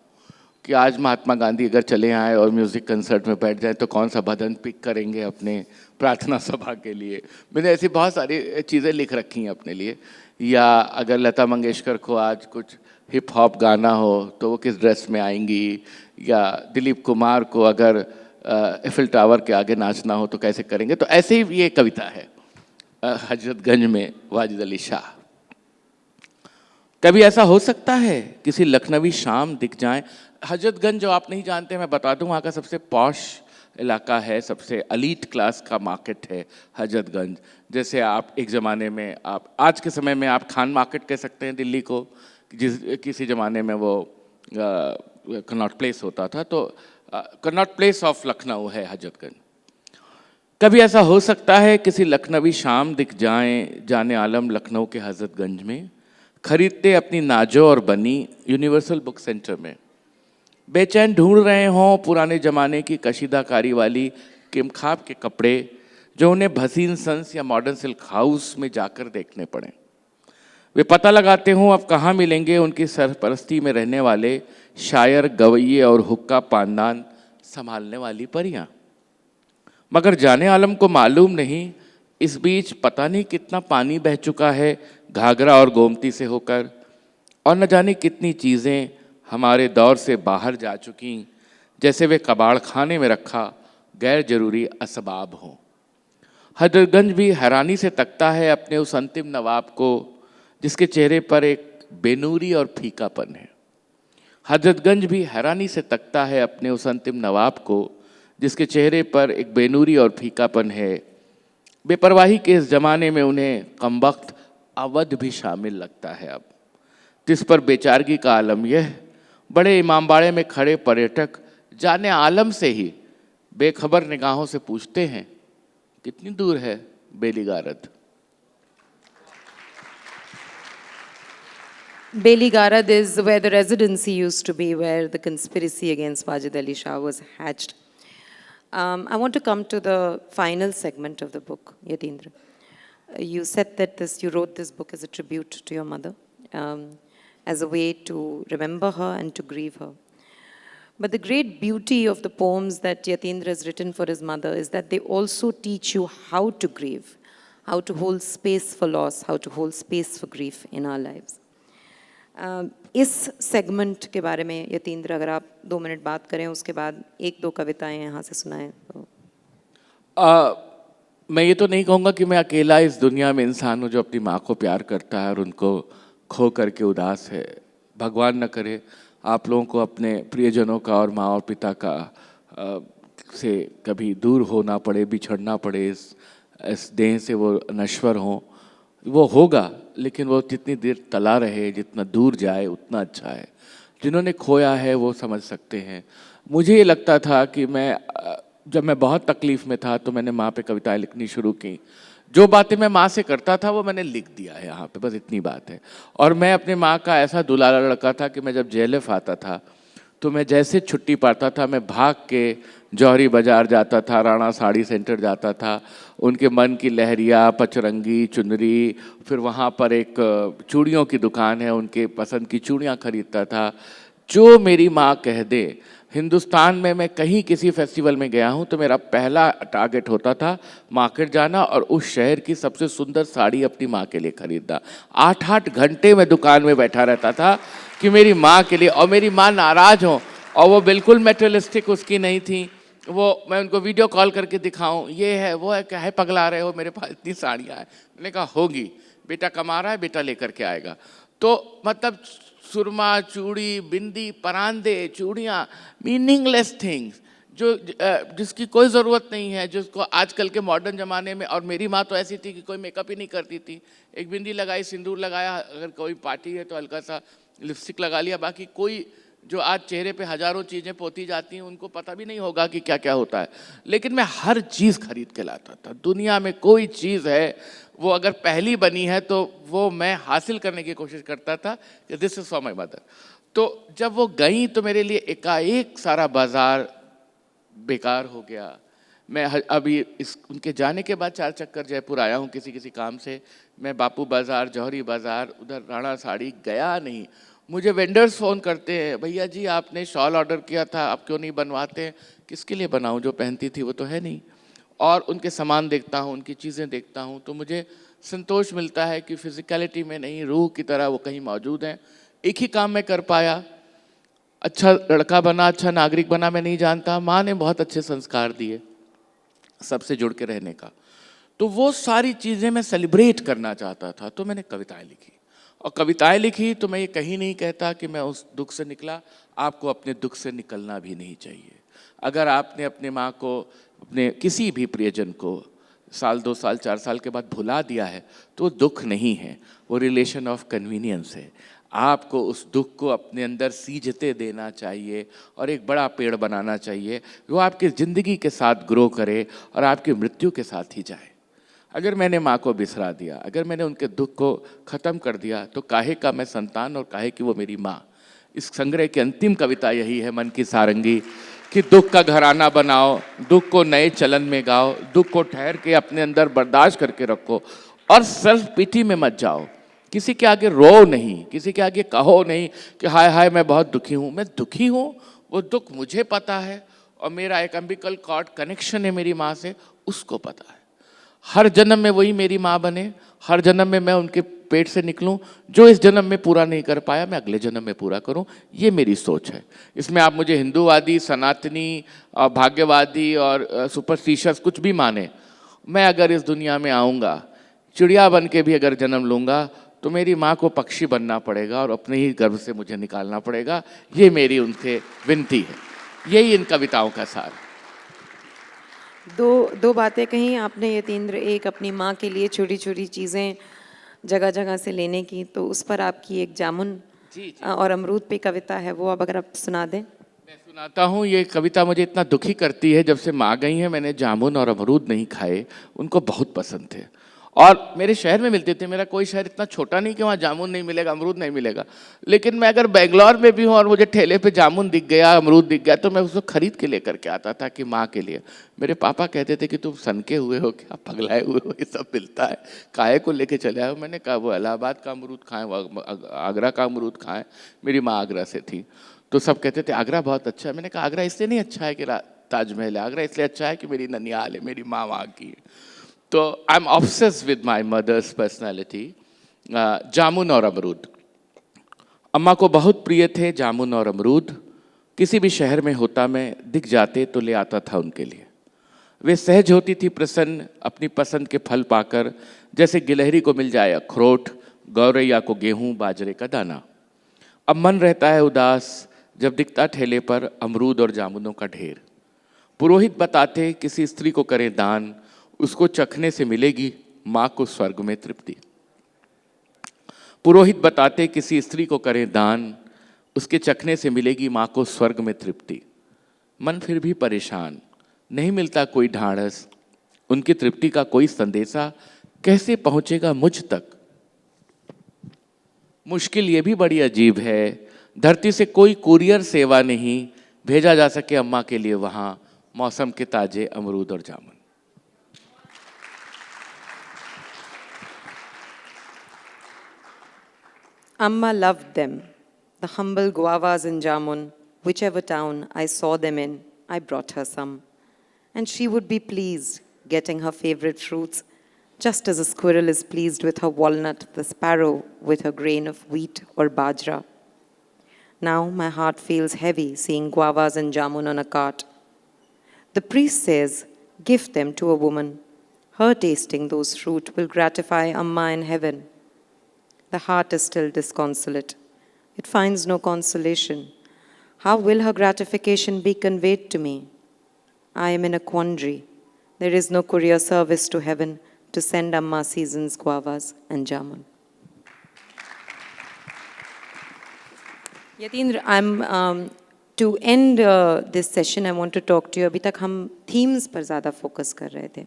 कि आज महात्मा गांधी अगर चले आए और म्यूज़िक कंसर्ट में बैठ जाए तो कौन सा भजन पिक करेंगे अपने प्रार्थना सभा के लिए। मैंने ऐसी बहुत सारी चीज़ें लिख रखी हैं अपने लिए। या अगर लता मंगेशकर को आज कुछ हिप हॉप गाना हो तो वो किस ड्रेस में आएंगी, या दिलीप कुमार को अगर एफिल टावर के आगे नाचना हो तो कैसे करेंगे। तो ऐसे ही ये कविता है हजरतगंज में वाजिद अली शाह। कभी ऐसा हो सकता है किसी लखनवी शाम दिख जाए। हजरतगंज जो आप नहीं जानते मैं बता दूं, वहाँ का सबसे पॉश इलाका है, सबसे अलीट क्लास का मार्केट है हजरतगंज। जैसे आप एक ज़माने में, आप आज के समय में आप खान मार्केट कह सकते हैं दिल्ली को, जिस किसी ज़माने में वो कनॉट प्लेस होता था, तो कनॉट प्लेस ऑफ लखनऊ है हजरतगंज। कभी ऐसा हो सकता है किसी लखनवी शाम दिख जाए जाने आलम लखनऊ के हजरतगंज में, खरीदते अपनी नाजो और बनी यूनिवर्सल बुक सेंटर में, बेचैन ढूंढ रहे हों पुराने ज़माने की कशीदाकारी वाली किमखाब के कपड़े जो उन्हें भसीन सन्स या मॉडर्न सिल्क हाउस में जाकर देखने पड़े। वे पता लगाते हों अब कहाँ मिलेंगे उनकी सरपरस्ती में रहने वाले शायर, गवैये और हुक्का पानदान संभालने वाली परियां। मगर जाने आलम को मालूम नहीं इस बीच पता नहीं कितना पानी बह चुका है घाघरा और गोमती से होकर, और न जाने कितनी चीज़ें हमारे दौर से बाहर जा चुकी, जैसे वे कबाड़ खाने में रखा गैर जरूरी असबाब हों। हजरतगंज भी हैरानी से तकता है अपने उस अंतिम नवाब को जिसके चेहरे पर एक बेनूरी और फीकापन है। हजरतगंज भी हैरानी से तकता है अपने उस अंतिम नवाब को, जिसके चेहरे पर एक बेनूरी और फीकापन है। बेपरवाही के इस जमाने में उन्हें कमबख्त अवध भी शामिल लगता है अब। जिस पर बेचारगी का आलम यह, बड़े इमामबाड़े में खड़े पर्यटक जाने आलम से ही बेखबर निगाहों से पूछते हैं, कितनी दूर है बेली गारद। Bailey Garad is where the residency used to be, where the conspiracy against Wajid Ali Shah was hatched. I want to come to the final segment of the book, Yatindra. You said that you wrote this book as a tribute to your mother, as a way to remember her and to grieve her. But the great beauty of the poems that Yatindra has written for his mother is that they also teach you how to grieve, how to hold space for loss, how to hold space for grief in our lives. इस segment के बारे में यतीन्द्र अगर आप 2 minute बात करें, उसके बाद 1-2 कविताएं यहाँ से सुनाएं तो। मैं ये तो नहीं कहूँगा कि मैं अकेला इस दुनिया में इंसान हूँ जो अपनी माँ को प्यार करता है और उनको खो करके उदास है। भगवान न करे आप लोगों को अपने प्रियजनों का और माँ और पिता का से कभी दूर होना पड़े, बिछड़ना पड़े, इस देह से वो नश्वर हों। वो होगा, लेकिन वो जितनी देर तला रहे, जितना दूर जाए उतना अच्छा है। जिन्होंने खोया है वो समझ सकते हैं। मुझे ये लगता था कि जब मैं बहुत तकलीफ़ में था तो मैंने माँ पे कविताएं लिखनी शुरू की। जो बातें मैं माँ से करता था वो मैंने लिख दिया है यहाँ पे, बस इतनी बात है। और मैं अपने माँ का ऐसा दुलारा लड़का था कि मैं जब JLF आता था तो मैं जैसे छुट्टी पाता था मैं भाग के जौहरी बाज़ार जाता था, राणा साड़ी सेंटर जाता था, उनके मन की लहरिया, पचरंगी, चुनरी, फिर वहाँ पर एक चूड़ियों की दुकान है, उनके पसंद की चूड़ियाँ खरीदता था। जो मेरी माँ कह दे। हिंदुस्तान में मैं कहीं किसी फेस्टिवल में गया हूँ तो मेरा पहला टारगेट होता था मार्केट जाना और उस शहर की सबसे सुंदर साड़ी अपनी माँ के लिए खरीदना। 8-8 घंटे मैं दुकान में बैठा रहता था कि मेरी माँ के लिए, और मेरी माँ नाराज़ हो, और वो बिल्कुल मेटेरियलिस्टिक उसकी नहीं थी। वो मैं उनको वीडियो कॉल करके दिखाऊं, ये है वो है, क्या है पगला रहे हो, मेरे पास इतनी साड़ियाँ हैं। मैंने कहा होगी, बेटा कमा रहा है, बेटा लेकर के आएगा। तो मतलब सुरमा, चूड़ी, बिंदी, परांदे, चूड़ियाँ, मीनिंगलेस थिंग्स जिसकी कोई ज़रूरत नहीं है, जिसको आजकल के मॉडर्न ज़माने में। और मेरी माँ तो ऐसी थी कि कोई मेकअप ही नहीं करती थी। एक बिंदी लगाई, सिंदूर लगाया, अगर कोई पार्टी है तो हल्का सा लिपस्टिक लगा लिया, बाकी कोई जो आज चेहरे पे हज़ारों चीज़ें पोती जाती हैं उनको पता भी नहीं होगा कि क्या क्या होता है। लेकिन मैं हर चीज़ खरीद के लाता था। दुनिया में कोई चीज़ है वो अगर पहली बनी है तो वो मैं हासिल करने की कोशिश करता था कि this is for my mother. तो जब वो गई तो मेरे लिए एकाएक सारा बाज़ार बेकार हो गया। मैं अभी उनके जाने के बाद 4 चक्कर जयपुर आया हूँ किसी काम से। मैं बापू बाज़ार, जौहरी बाज़ार, उधर राणा साड़ी गया नहीं। मुझे वेंडर्स फ़ोन करते हैं, भैया जी आपने शॉल ऑर्डर किया था, आप क्यों नहीं बनवाते हैं? किसके लिए बनाऊं? जो पहनती थी वो तो है नहीं। और उनके सामान देखता हूं, उनकी चीज़ें देखता हूं तो मुझे संतोष मिलता है कि फिज़िकलिटी में नहीं, रूह की तरह वो कहीं मौजूद हैं। एक ही काम मैं कर पाया, अच्छा लड़का बना, अच्छा नागरिक बना, मैं नहीं जानता। माँ ने बहुत अच्छे संस्कार दिए सबसे जुड़ के रहने का। तो वो सारी चीज़ें मैं सेलिब्रेट करना चाहता था, तो मैंने कविताएँ लिखी। और कविताएं लिखी तो मैं ये कहीं नहीं कहता कि मैं उस दुख से निकला। आपको अपने दुख से निकलना भी नहीं चाहिए। अगर आपने अपने माँ को, अपने किसी भी प्रियजन को साल 2 साल 4 साल के बाद भुला दिया है तो वो दुख नहीं है, वो रिलेशन ऑफ कन्वीनियंस है। आपको उस दुख को अपने अंदर सींचते देना चाहिए और एक बड़ा पेड़ बनाना चाहिए, वो आपकी ज़िंदगी के साथ ग्रो करे और आपकी मृत्यु के साथ ही जाए। अगर मैंने माँ को बिसरा दिया, अगर मैंने उनके दुख को ख़त्म कर दिया तो काहे का मैं संतान और काहे की वो मेरी माँ। इस संग्रह की अंतिम कविता यही है, मन की सारंगी, कि दुख का घराना बनाओ, दुख को नए चलन में गाओ, दुख को ठहर के अपने अंदर बर्दाश्त करके रखो और सेल्फ पिटी में मत जाओ। किसी के आगे रो नहीं, किसी के आगे कहो नहीं कि हाय हाय मैं बहुत दुखी हूँ। मैं दुखी हूँ, वो दुख मुझे पता है और मेरा एक अम्बिकल कॉर्ड कनेक्शन है मेरी माँ से, उसको पता है। हर जन्म में वही मेरी माँ बने, हर जन्म में मैं उनके पेट से निकलूं। जो इस जन्म में पूरा नहीं कर पाया मैं अगले जन्म में पूरा करूं, ये मेरी सोच है। इसमें आप मुझे हिंदूवादी, सनातनी, भाग्यवादी और सुपरस्टिशियस कुछ भी माने, मैं अगर इस दुनिया में आऊँगा, चिड़िया बन के भी अगर जन्म लूँगा तो मेरी माँ को पक्षी बनना पड़ेगा और अपने ही गर्भ से मुझे निकालना पड़ेगा। ये मेरी उनसे विनती है, यही इन कविताओं का सार है। दो बातें कही आपने यतीन्द्र, एक अपनी माँ के लिए छोटी छोटी चीज़ें जगह जगह से लेने की, तो उस पर आपकी एक जामुन जी। और अमरूद पे कविता है, वो अब अगर आप सुना दें। मैं सुनाता हूँ। ये कविता मुझे इतना दुखी करती है, जब से माँ गई हैं मैंने जामुन और अमरूद नहीं खाए। उनको बहुत पसंद थे और मेरे शहर में मिलते थे। मेरा कोई शहर इतना छोटा नहीं कि वहाँ जामुन नहीं मिलेगा, अमरूद नहीं मिलेगा। लेकिन मैं अगर बेंगलोर में भी हूँ और मुझे ठेले पे जामुन दिख गया, अमरूद दिख गया, तो मैं उसको खरीद के लेकर के आता था कि माँ के लिए। मेरे पापा कहते थे कि तुम सनके हुए हो क्या, पगलाए हुए हो, ये सब मिलता है, काहे को लेके चले आए हो। मैंने कहा वो इलाहाबाद का अमरूद खाएं, वो आगरा का अमरूद खाएं। मेरी माँ आगरा से थी, तो सब कहते थे आगरा बहुत अच्छा है। मैंने कहा आगरा इसलिए नहीं अच्छा है कि ताजमहल है, आगरा इसलिए अच्छा है कि मेरी ननिहाल है, मेरी माँ वहाँ की है। तो I am obsessed with my mother's personality. जामुन और अमरूद। अम्मा को बहुत प्रिय थे जामुन और अमरूद। किसी भी शहर में होता मैं, दिख जाते तो ले आता था उनके लिए। वे सहज होती थी प्रसन्न अपनी पसंद के फल पाकर, जैसे गिलहरी को मिल जाए अखरोट, गौरैया को गेहूं बाजरे का दाना। अब मन रहता है उदास जब दिखता ठेले पर अमरूद और जामुनों का ढेर। पुरोहित बताते किसी स्त्री को करें दान, उसको चखने से मिलेगी माँ को स्वर्ग में तृप्ति। पुरोहित बताते किसी स्त्री को करें दान, उसके चखने से मिलेगी माँ को स्वर्ग में तृप्ति। मन फिर भी परेशान, नहीं मिलता कोई ढाढ़स, उनकी तृप्ति का कोई संदेशा कैसे पहुंचेगा मुझ तक। मुश्किल ये भी बड़ी अजीब है, धरती से कोई कुरियर सेवा नहीं भेजा जा सके अम्मा के लिए वहां मौसम के ताजे अमरूद और जामुन। Amma loved them, the humble guavas in Jamun. Whichever town I saw them in, I brought her some. And she would be pleased getting her favorite fruits, just as a squirrel is pleased with her walnut, the sparrow with her grain of wheat or bajra. Now my heart feels heavy seeing guavas and jamun on a cart. The priest says, give them to a woman. Her tasting those fruit will gratify Amma in heaven. The heart is still disconsolate. It finds no consolation. How will her gratification be conveyed to me? I am in a quandary. There is no courier service to heaven to send Amma season's guavas and jamun. Yatindra, to end this session, I want to talk to you. अभी तक हम themes पर ज़्यादा focus कर रहे थे.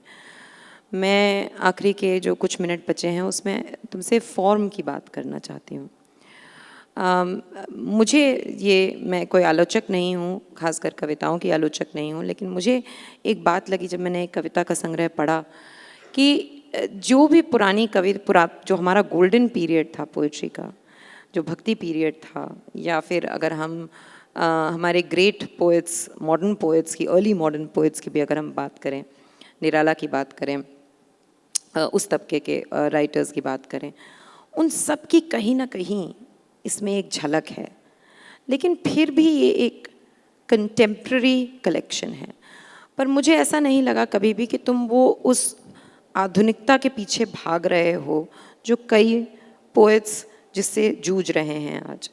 मैं आखिरी के जो कुछ मिनट बचे हैं उसमें तुमसे फॉर्म की बात करना चाहती हूँ। मुझे मैं कोई आलोचक नहीं हूँ, खासकर कविताओं की आलोचक नहीं हूँ, लेकिन मुझे एक बात लगी जब मैंने एक कविता का संग्रह पढ़ा कि जो भी पुरानी जो हमारा गोल्डन पीरियड था पोइट्री का, जो भक्ति पीरियड था, या फिर अगर हम हमारे ग्रेट पोएट्स, मॉडर्न पोएट्स की, अर्ली मॉडर्न पोएट्स की भी अगर हम बात करें, निराला की बात करें, उस तबके के राइटर्स की बात करें, उन सब की कहीं ना कहीं इसमें एक झलक है। लेकिन फिर भी ये एक कंटेम्प्रेरी कलेक्शन है। पर मुझे ऐसा नहीं लगा कभी भी कि तुम वो उस आधुनिकता के पीछे भाग रहे हो जो कई पोएट्स जिससे जूझ रहे हैं आज।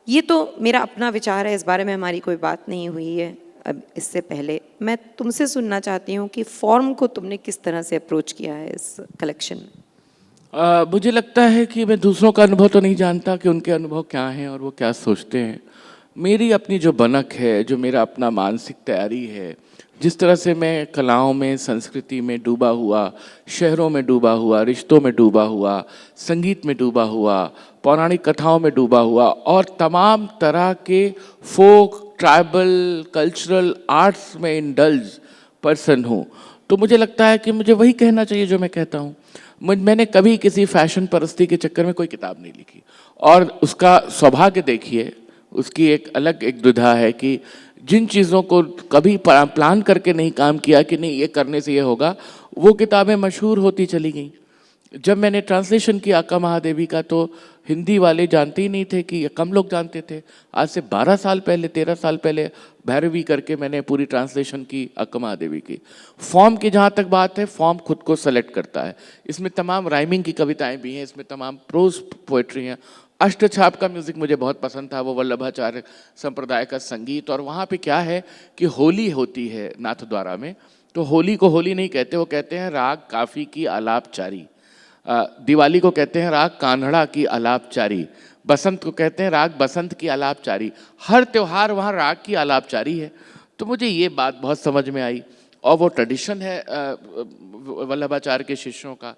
ये तो मेरा अपना विचार है, इस बारे में हमारी कोई बात नहीं हुई है अब इससे पहले। मैं तुमसे सुनना चाहती हूँ कि फॉर्म को तुमने किस तरह से अप्रोच किया है इस कलेक्शन में। मुझे लगता है कि मैं दूसरों का अनुभव तो नहीं जानता कि उनके अनुभव क्या हैं और वो क्या सोचते हैं। मेरी अपनी जो बनक है, जो मेरा अपना मानसिक तैयारी है, जिस तरह से मैं कलाओं में, संस्कृति में डूबा हुआ, शहरों में डूबा हुआ, रिश्तों में डूबा हुआ, संगीत में डूबा हुआ, पौराणिक कथाओं में डूबा हुआ और तमाम तरह के फोक, ट्राइबल, कल्चरल आर्ट्स में इंडल्ज पर्सन हूँ, तो मुझे लगता है कि मुझे वही कहना चाहिए जो मैं कहता हूँ। मैंने कभी किसी फैशन परस्ती के चक्कर में कोई किताब नहीं लिखी और उसका सौभाग्य देखिए, उसकी एक अलग एक दुविधा है कि जिन चीज़ों को कभी प्लान करके नहीं काम किया कि नहीं ये करने से ये होगा, वो किताबें मशहूर होती चली गई। जब मैंने ट्रांसलेशन किया अक्का महादेवी का तो हिंदी वाले जानते ही नहीं थे, कि कम लोग जानते थे। आज से 12 साल पहले 13 साल पहले भैरवी करके मैंने पूरी ट्रांसलेशन की अक्का महादेवी की। फॉर्म की जहाँ तक बात है, फॉर्म खुद को सेलेक्ट करता है। इसमें तमाम राइमिंग की कविताएं भी हैं, इसमें तमाम प्रोज पोएट्री हैं। अष्टछाप का म्यूज़िक मुझे बहुत पसंद था, वो वल्लभाचार्य संप्रदाय का संगीत। और वहाँ पे क्या है कि होली होती है नाथद्वारा में, तो होली को होली नहीं कहते, वो कहते हैं राग काफ़ी की आलापचारी। दिवाली को कहते हैं राग कान्हड़ा की आलापचारी। बसंत को कहते हैं राग बसंत की आलापचारी। हर त्यौहार वहाँ राग की आलापचारी है। तो मुझे ये बात बहुत समझ में आई, और वो ट्रेडिशन है वल्लभाचार्य के शिष्यों का।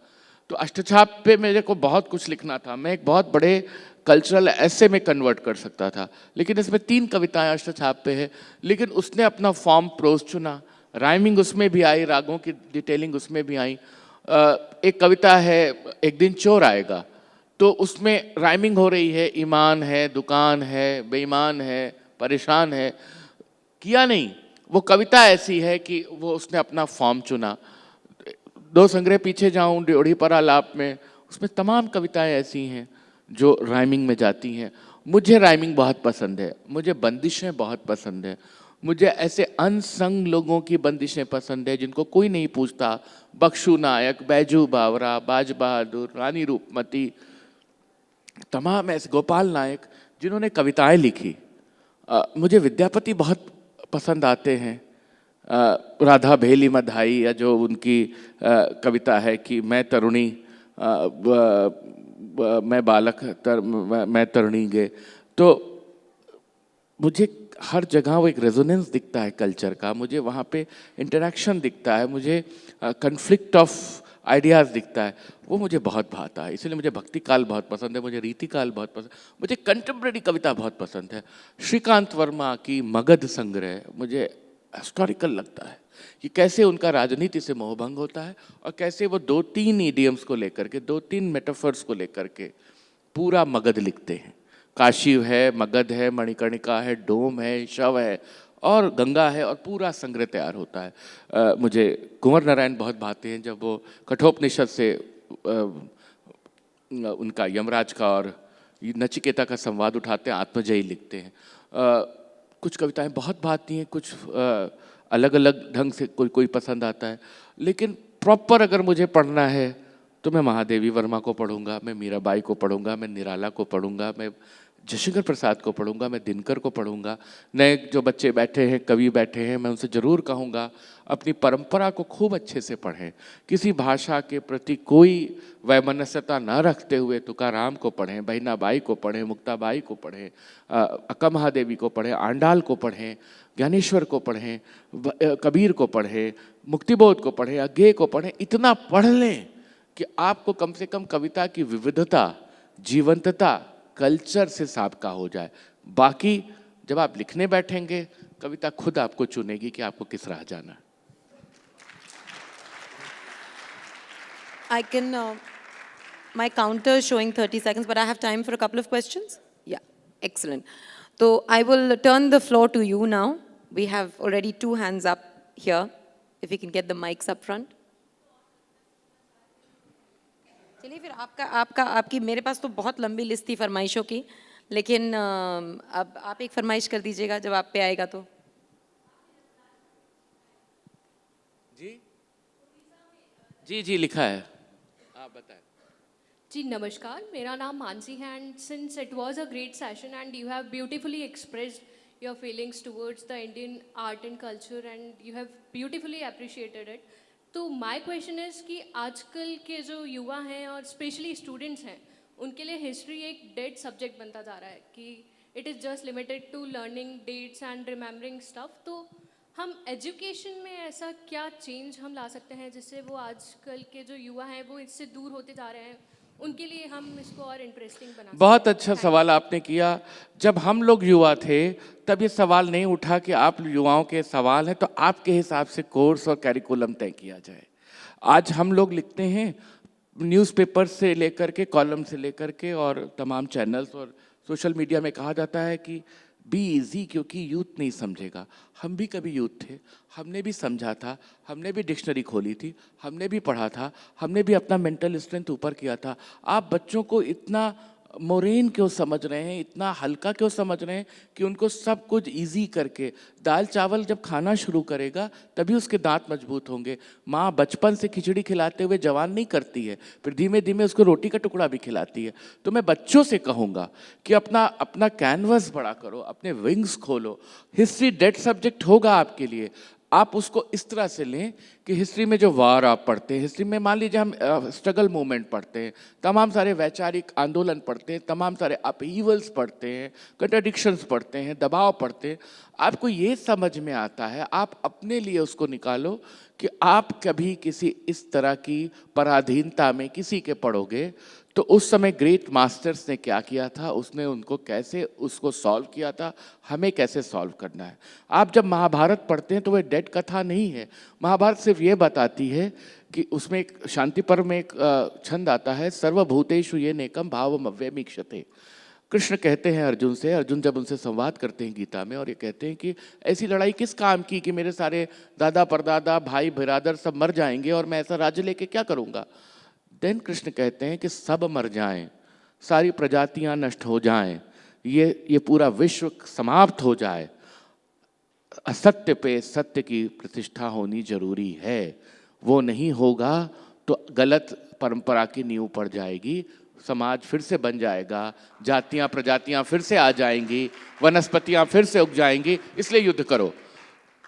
तो अष्टछाप पे मेरे को बहुत कुछ लिखना था, मैं एक बहुत बड़े कल्चरल ऐसे में कन्वर्ट कर सकता था, लेकिन इसमें 3 कविताएं अष्टछाप पे है। लेकिन उसने अपना फॉर्म प्रोज चुना, राइमिंग उसमें भी आई, रागों की डिटेलिंग उसमें भी आई। एक कविता है एक दिन चोर आएगा, तो उसमें राइमिंग हो रही है, ईमान है, दुकान है, बेईमान है, परेशान है। किया नहीं, वो कविता ऐसी है कि वो उसने अपना फॉर्म चुना। 2 संग्रह पीछे जाऊं ड्योढ़ी पर आलाप में, उसमें तमाम कविताएं ऐसी हैं जो राइमिंग में जाती हैं। मुझे राइमिंग बहुत पसंद है, मुझे बंदिशें बहुत पसंद है, मुझे ऐसे अनसंग लोगों की बंदिशें पसंद है जिनको कोई नहीं पूछता। बख्शू नायक, बैजू बावरा, बाज बहादुर, रानी रूपमती, तमाम ऐसे, गोपाल नायक, जिन्होंने कविताएं लिखी। मुझे विद्यापति बहुत पसंद आते हैं। राधा भेली मधाई, या जो उनकी कविता है कि मैं तरुणी, मैं बालक मैं तरुणी गे। तो मुझे हर जगह वो एक रेजोनेंस दिखता है कल्चर का, मुझे वहाँ पे इंटरेक्शन दिखता है, मुझे कन्फ्लिक्ट ऑफ आइडियाज़ दिखता है, वो मुझे बहुत भाता है। इसलिए मुझे भक्ति काल बहुत पसंद है, मुझे रीति काल बहुत पसंद, मुझे कंटेम्प्रेरी कविता बहुत पसंद है। श्रीकांत वर्मा की मगध संग्रह मुझे हिस्टोरिकल लगता है कि कैसे उनका राजनीति से मोहभंग होता है, और कैसे वो 2-3 इडियम्स को लेकर के, 2-3 मेटाफर्स को लेकर के पूरा मगध लिखते हैं। काशी है, मगध है, मणिकर्णिका है, डोम है, शव है और गंगा है, और पूरा संग्रह तैयार होता है। मुझे कुंवर नारायण बहुत भाते हैं, जब वो कठोपनिषद से उनका यमराज का और नचिकेता का संवाद उठाते हैं, आत्मजयी लिखते हैं। कुछ कविताएं बहुत भाती हैं, कुछ अलग अलग ढंग से कोई पसंद आता है। लेकिन प्रॉपर अगर मुझे पढ़ना है तो मैं महादेवी वर्मा को पढ़ूंगा, मैं मीराबाई को पढ़ूंगा, मैं निराला को पढ़ूंगा, मैं जयशंकर प्रसाद को पढ़ूंगा, मैं दिनकर को पढ़ूंगा। नए जो बच्चे बैठे हैं, कवि बैठे हैं, मैं उनसे ज़रूर कहूँगा अपनी परंपरा को खूब अच्छे से पढ़ें। किसी भाषा के प्रति कोई वैमनस्यता न रखते हुए तुकाराम को पढ़ें, बहिनाबाई को पढ़ें, मुक्ताबाई को पढ़ें, अक्का महादेवी को पढ़ें, आंडाल को पढ़ें, ज्ञानेश्वर को पढ़ें, कबीर को पढ़ें, मुक्तिबोध को पढ़ें, अज्ञेय को पढ़ें। इतना पढ़ लें कि आपको कम से कम कविता की विविधता, जीवंतता, कल्चर से साबका हो जाए। बाकी जब आप लिखने बैठेंगे, कविता खुद आपको चुनेगी कि आपको किस राह जाना है। I can, my counter is showing 30 seconds, but I have time for a couple of questions. Yeah, excellent. So I will turn the floor to you now. We have already 2 hands up here. If we can get the mics up front. चलिए फिर आपकी मेरे पास तो बहुत लंबी list थी फरमाइशों की, लेकिन अब आप एक फरमाइश कर दीजिएगा जब आप पे आएगा तो। जी लिखा है, आप बताएं। जी नमस्कार, मेरा नाम मानसी है and since it was a great session and you have beautifully expressed your feelings towards the Indian art and culture and you have beautifully appreciated it. तो माय क्वेश्चन इज़ कि आजकल के जो युवा हैं और स्पेशली स्टूडेंट्स हैं, उनके लिए हिस्ट्री एक डेड सब्जेक्ट बनता जा रहा है कि it is just limited to learning dates and remembering stuff. तो हम एजुकेशन में ऐसा क्या चेंज हम ला सकते हैं जिससे वो आजकल के जो युवा हैं वो इससे दूर होते जा रहे हैं, उनके लिए हम इसको और इंटरेस्टिंग बना सकते? बहुत अच्छा सवाल आपने किया। जब हम लोग युवा थे तब ये सवाल नहीं उठा कि आप युवाओं के सवाल हैं तो आपके हिसाब से कोर्स और कैरिकुलम तय किया जाए। आज हम लोग लिखते हैं न्यूज़पेपर से लेकर के, कॉलम से लेकर के, और तमाम चैनल्स और सोशल मीडिया में कहा जाता है कि बी इजी, क्योंकि यूथ नहीं समझेगा। हम भी कभी यूथ थे, हमने भी समझा था, हमने भी डिक्शनरी खोली थी, हमने भी पढ़ा था, हमने भी अपना मेंटल स्ट्रेंथ ऊपर किया था। आप बच्चों को इतना मोरेन क्यों समझ रहे हैं, इतना हल्का क्यों समझ रहे हैं कि उनको सब कुछ इजी करके, दाल चावल जब खाना शुरू करेगा तभी उसके दांत मजबूत होंगे। माँ बचपन से खिचड़ी खिलाते हुए जवान नहीं करती है, फिर धीमे धीमे उसको रोटी का टुकड़ा भी खिलाती है। तो मैं बच्चों से कहूँगा कि अपना अपना कैनवस बड़ा करो, अपने विंग्स खोलो। हिस्ट्री डेड सब्जेक्ट होगा आपके लिए, आप उसको इस तरह से लें कि हिस्ट्री में जो वार आप पढ़ते हैं, हिस्ट्री में मान लीजिए हम स्ट्रगल मूवमेंट पढ़ते हैं, तमाम सारे वैचारिक आंदोलन पढ़ते हैं, तमाम सारे अपहीवल्स पढ़ते हैं, कंट्राडिक्शंस पढ़ते हैं, दबाव पढ़ते हैं, आपको ये समझ में आता है, आप अपने लिए उसको निकालो कि आप कभी किसी इस तरह की पराधीनता में किसी के पढ़ोगे तो उस समय ग्रेट मास्टर्स ने क्या किया था, उसने उनको कैसे उसको सॉल्व किया था, हमें कैसे सॉल्व करना है। आप जब महाभारत पढ़ते हैं तो वह डेड कथा नहीं है। महाभारत सिर्फ ये बताती है कि उसमें एक शांति पर्व में एक छंद आता है, सर्वभूतेषु ये नेकम भावमव्यमीक्षते। कृष्ण कहते हैं अर्जुन से, अर्जुन जब उनसे संवाद करते हैं गीता में, और ये कहते हैं कि ऐसी लड़ाई किस काम की कि मेरे सारे दादा परदादा भाई बिरादर सब मर जाएंगे और मैं ऐसा राज्य लेके क्या करूँगा। देन कृष्ण कहते हैं कि सब मर जाएं, सारी प्रजातियां नष्ट हो जाएं, ये पूरा विश्व समाप्त हो जाए, असत्य पे सत्य की प्रतिष्ठा होनी जरूरी है। वो नहीं होगा तो गलत परंपरा की नींव पड़ जाएगी, समाज फिर से बन जाएगा, जातियां प्रजातियां फिर से आ जाएंगी, वनस्पतियां फिर से उग जाएंगी। इसलिए युद्ध करो।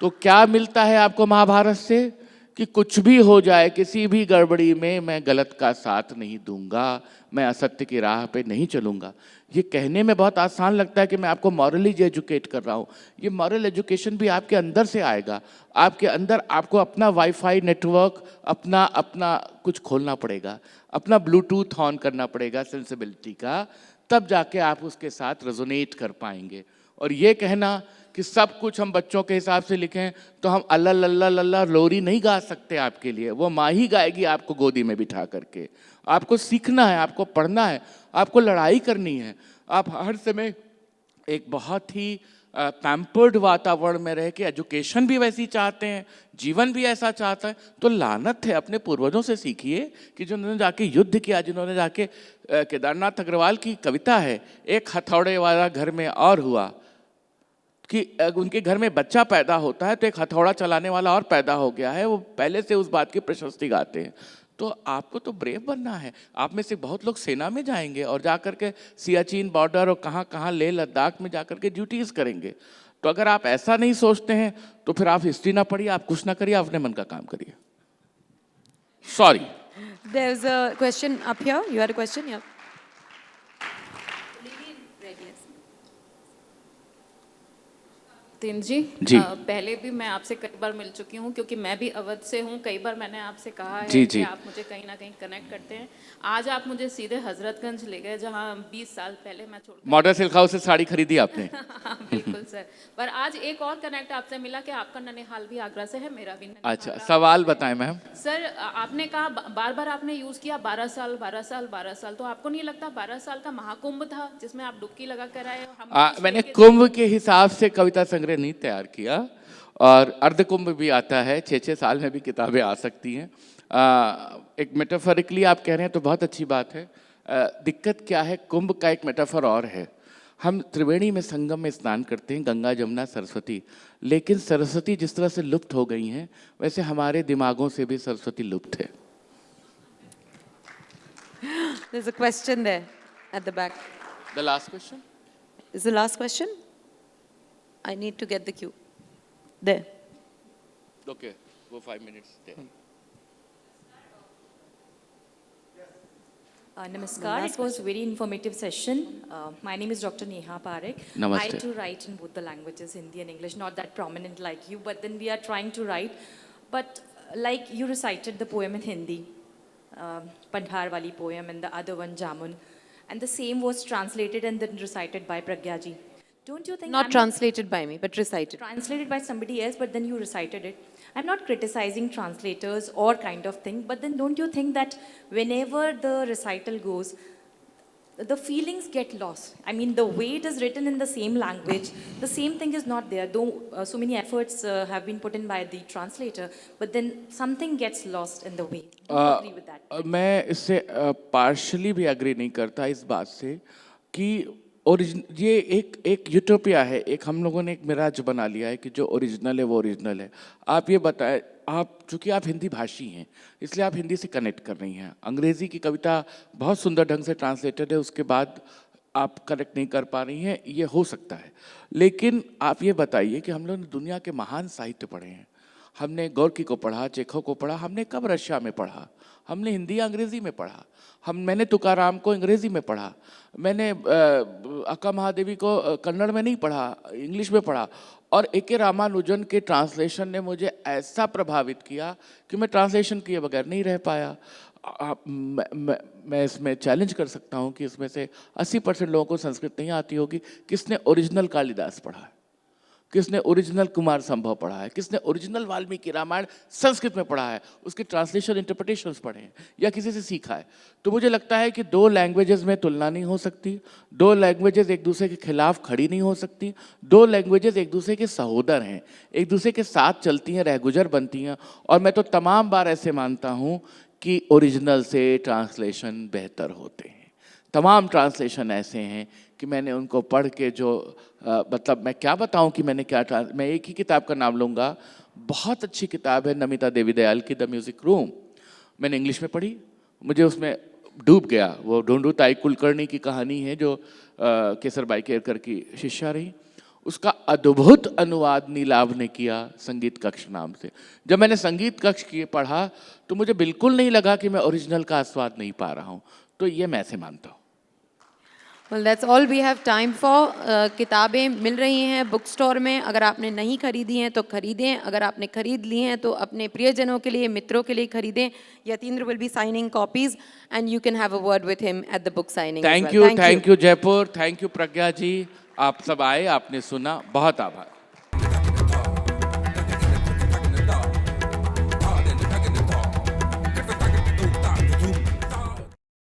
तो क्या मिलता है आपको महाभारत से कि कुछ भी हो जाए, किसी भी गड़बड़ी में मैं गलत का साथ नहीं दूंगा, मैं असत्य की राह पे नहीं चलूंगा। ये कहने में बहुत आसान लगता है कि मैं आपको मॉरली एजुकेट कर रहा हूँ। ये मॉरल एजुकेशन भी आपके अंदर से आएगा। आपके अंदर आपको अपना वाईफाई नेटवर्क, अपना अपना कुछ खोलना पड़ेगा, अपना ब्लूटूथ ऑन करना पड़ेगा सेंसिबिलिटी का, तब जाके आप उसके साथ रेजोनेट कर पाएंगे। और ये कहना कि सब कुछ हम बच्चों के हिसाब से लिखें तो हम अल्लाह लल्ला लल्ला लोरी नहीं गा सकते आपके लिए, वो माँ ही गाएगी आपको गोदी में बिठा करके। आपको सीखना है, आपको पढ़ना है, आपको लड़ाई करनी है। आप हर समय एक बहुत ही पैम्पर्ड वातावरण में रह के एजुकेशन भी वैसी चाहते हैं, जीवन भी ऐसा चाहता है, तो लानत है। अपने पूर्वजों से सीखिए कि जिन्होंने जाके युद्ध किया, जिन्होंने जाके केदारनाथ अग्रवाल की कविता है, एक हथौड़े वाला घर में और हुआ, कि उनके घर में बच्चा पैदा होता है तो एक हथौड़ा चलाने वाला और पैदा हो गया है। वो पहले से उस बात की प्रशस्ति गाते हैं। तो आपको तो ब्रेव बनना है। आप में से बहुत लोग सेना में जाएंगे और जाकर के सियाचिन बॉर्डर और कहाँ कहाँ लेह लद्दाख में जाकर के ड्यूटीज़ करेंगे। तो अगर आप ऐसा नहीं सोचते हैं तो फिर आप हिस्ट्री ना पढ़िए, आप कुछ ना करिए, अपने मन का काम करिए। Sorry. There's a question up here. You had a question? Yeah. तीन जी, जी। पहले भी मैं आपसे कई बार मिल चुकी हूँ क्योंकि मैं भी अवध से हूँ। कई बार मैंने आपसे कहा है जी, कि जी। आप मुझे कहीं ना कहीं कनेक्ट करते हैं। आज आप मुझे सीधे हजरतगंज ले गए जहाँ 20 साल पहले मैं छोड़ मॉडर्न सिल्क हाउस से साड़ी खरीदी आपने? बिल्कुल सर। पर आज एक और कनेक्ट आपसे मिला कि आपका ननिहाल भी आगरा से है, मेरा भी ननिहाल अच्छा, सवाल बताएं मैम। सर, आपने कहा बार बार आपने यूज किया 12 साल 12 साल 12 साल, तो आपको नहीं लगता 12 साल का महाकुंभ था जिसमें आप डुबकी लगा कर आए? मैंने कुंभ के हिसाब से कविता संग्रह नहीं तैयार किया, और अर्ध कुंभ भी आता है, 6-6 साल में भी किताबें आ सकती हैं। एक मेटाफरिकली आप कह रहे हैं तो बहुत अच्छी बात है। दिक्कत क्या है, कुंभ का एक मेटाफर और है। हम त्रिवेणी में संगम में स्नान करते हैं, गंगा जमुना सरस्वती, लेकिन सरस्वती जिस तरह से लुप्त हो गई हैं वैसे हमारे दिमागों से भी सरस्वती लुप्त है। There's a question there at the back. The last question? Is the last question? I need to get the cue. There. Okay, go 5 minutes there. Namaskar. It was a very informative session. My name is Dr. Neha Parekh. Namaste. I too write in both the languages, Hindi and English. Not that prominent like you, but then we are trying to write. But like you recited the poem in Hindi, Pandhar wali poem, and the other one Jamun, and the same was translated and then recited by Pragya ji. Don't you think? Not translated by me, but recited. Translated by somebody else, but then you recited it. I'm not criticizing translators or kind of thing, but then don't you think that whenever the recital goes, the feelings get lost. I mean, the way it is written in the same language, the same thing is not there. Though so many efforts have been put in by the translator, but then something gets lost in the way. Do you agree with that? मैं इससे partially भी agree नहीं करता इस बात से कि ये एक यूटोपिया है, एक हम लोगों ने एक मिराज बना लिया है कि जो ओरिजिनल है वो ओरिजिनल है। आप ये बताएं, आप चूंकि आप हिंदी भाषी हैं इसलिए आप हिंदी से कनेक्ट कर रही हैं। अंग्रेज़ी की कविता बहुत सुंदर ढंग से ट्रांसलेटेड है, उसके बाद आप कनेक्ट नहीं कर पा रही हैं, ये हो सकता है। लेकिन आप ये बताइए कि हम लोग ने दुनिया के महान साहित्य पढ़े हैं, हमने गोर्की को पढ़ा, चेखव को पढ़ा, हमने कब रशिया में पढ़ा, हमने हिंदी या अंग्रेज़ी में पढ़ा, मैंने तुकाराम को अंग्रेज़ी में पढ़ा, मैंने अक्का महादेवी को कन्नड़ में नहीं पढ़ा, इंग्लिश में पढ़ा। और ए.के. रामानुजन के ट्रांसलेशन ने मुझे ऐसा प्रभावित किया कि मैं ट्रांसलेशन किए बगैर नहीं रह पाया। मैं इसमें चैलेंज कर सकता हूँ कि इसमें से 80% लोगों को संस्कृत नहीं आती होगी। किसने ओरिजिनल कालिदास पढ़ा है, किसने ओरिजिनल कुमार संभव पढ़ा है, किसने ओरिजिनल वाल्मीकि रामायण संस्कृत में पढ़ा है, उसके ट्रांसलेशन इंटरप्रिटेशंस पढ़े हैं या किसी से सीखा है। तो मुझे लगता है कि दो लैंग्वेजेस में तुलना नहीं हो सकती, दो लैंग्वेजेस एक दूसरे के खिलाफ खड़ी नहीं हो सकती, दो लैंग्वेजेस एक दूसरे के सहोदर हैं, एक दूसरे के साथ चलती हैं, रहगुजर बनती हैं। और मैं तो तमाम बार ऐसे मानता हूँ कि ओरिजिनल से ट्रांसलेशन बेहतर होते हैं। तमाम ट्रांसलेशन ऐसे हैं कि मैंने उनको पढ़ के जो मतलब मैं क्या बताऊं कि मैंने क्या मैं एक ही किताब का नाम लूँगा, बहुत अच्छी किताब है नमिता देवी दयाल की द म्यूज़िक रूम। मैंने इंग्लिश में पढ़ी, मुझे उसमें डूब गया। वो ढूंढू ताई कुलकर्णी की कहानी है जो केसरबाई केरकर की शिष्या रही, उसका अद्भुत अनुवाद नीलाभ ने किया संगीत कक्ष नाम से। जब मैंने संगीत कक्ष की पढ़ा तो मुझे बिल्कुल नहीं लगा कि मैं ओरिजिनल का आस्वाद नहीं पा रहा हूँ। तो ये मैं ऐसे मानता हूँ। Well, that's all we have time for. किताबें मिल रही हैं बुक स्टोर में, अगर आपने नहीं खरीदी हैं तो खरीदें, अगर आपने खरीद ली हैं तो अपने प्रियजनों के लिए, मित्रों के लिए खरीदें। Yathindra will be signing copies and you can have a word with him at the book signing. Thank you Jaipur, thank you Pragya ji, आप सब आए, आपने सुना, बहुत आभार।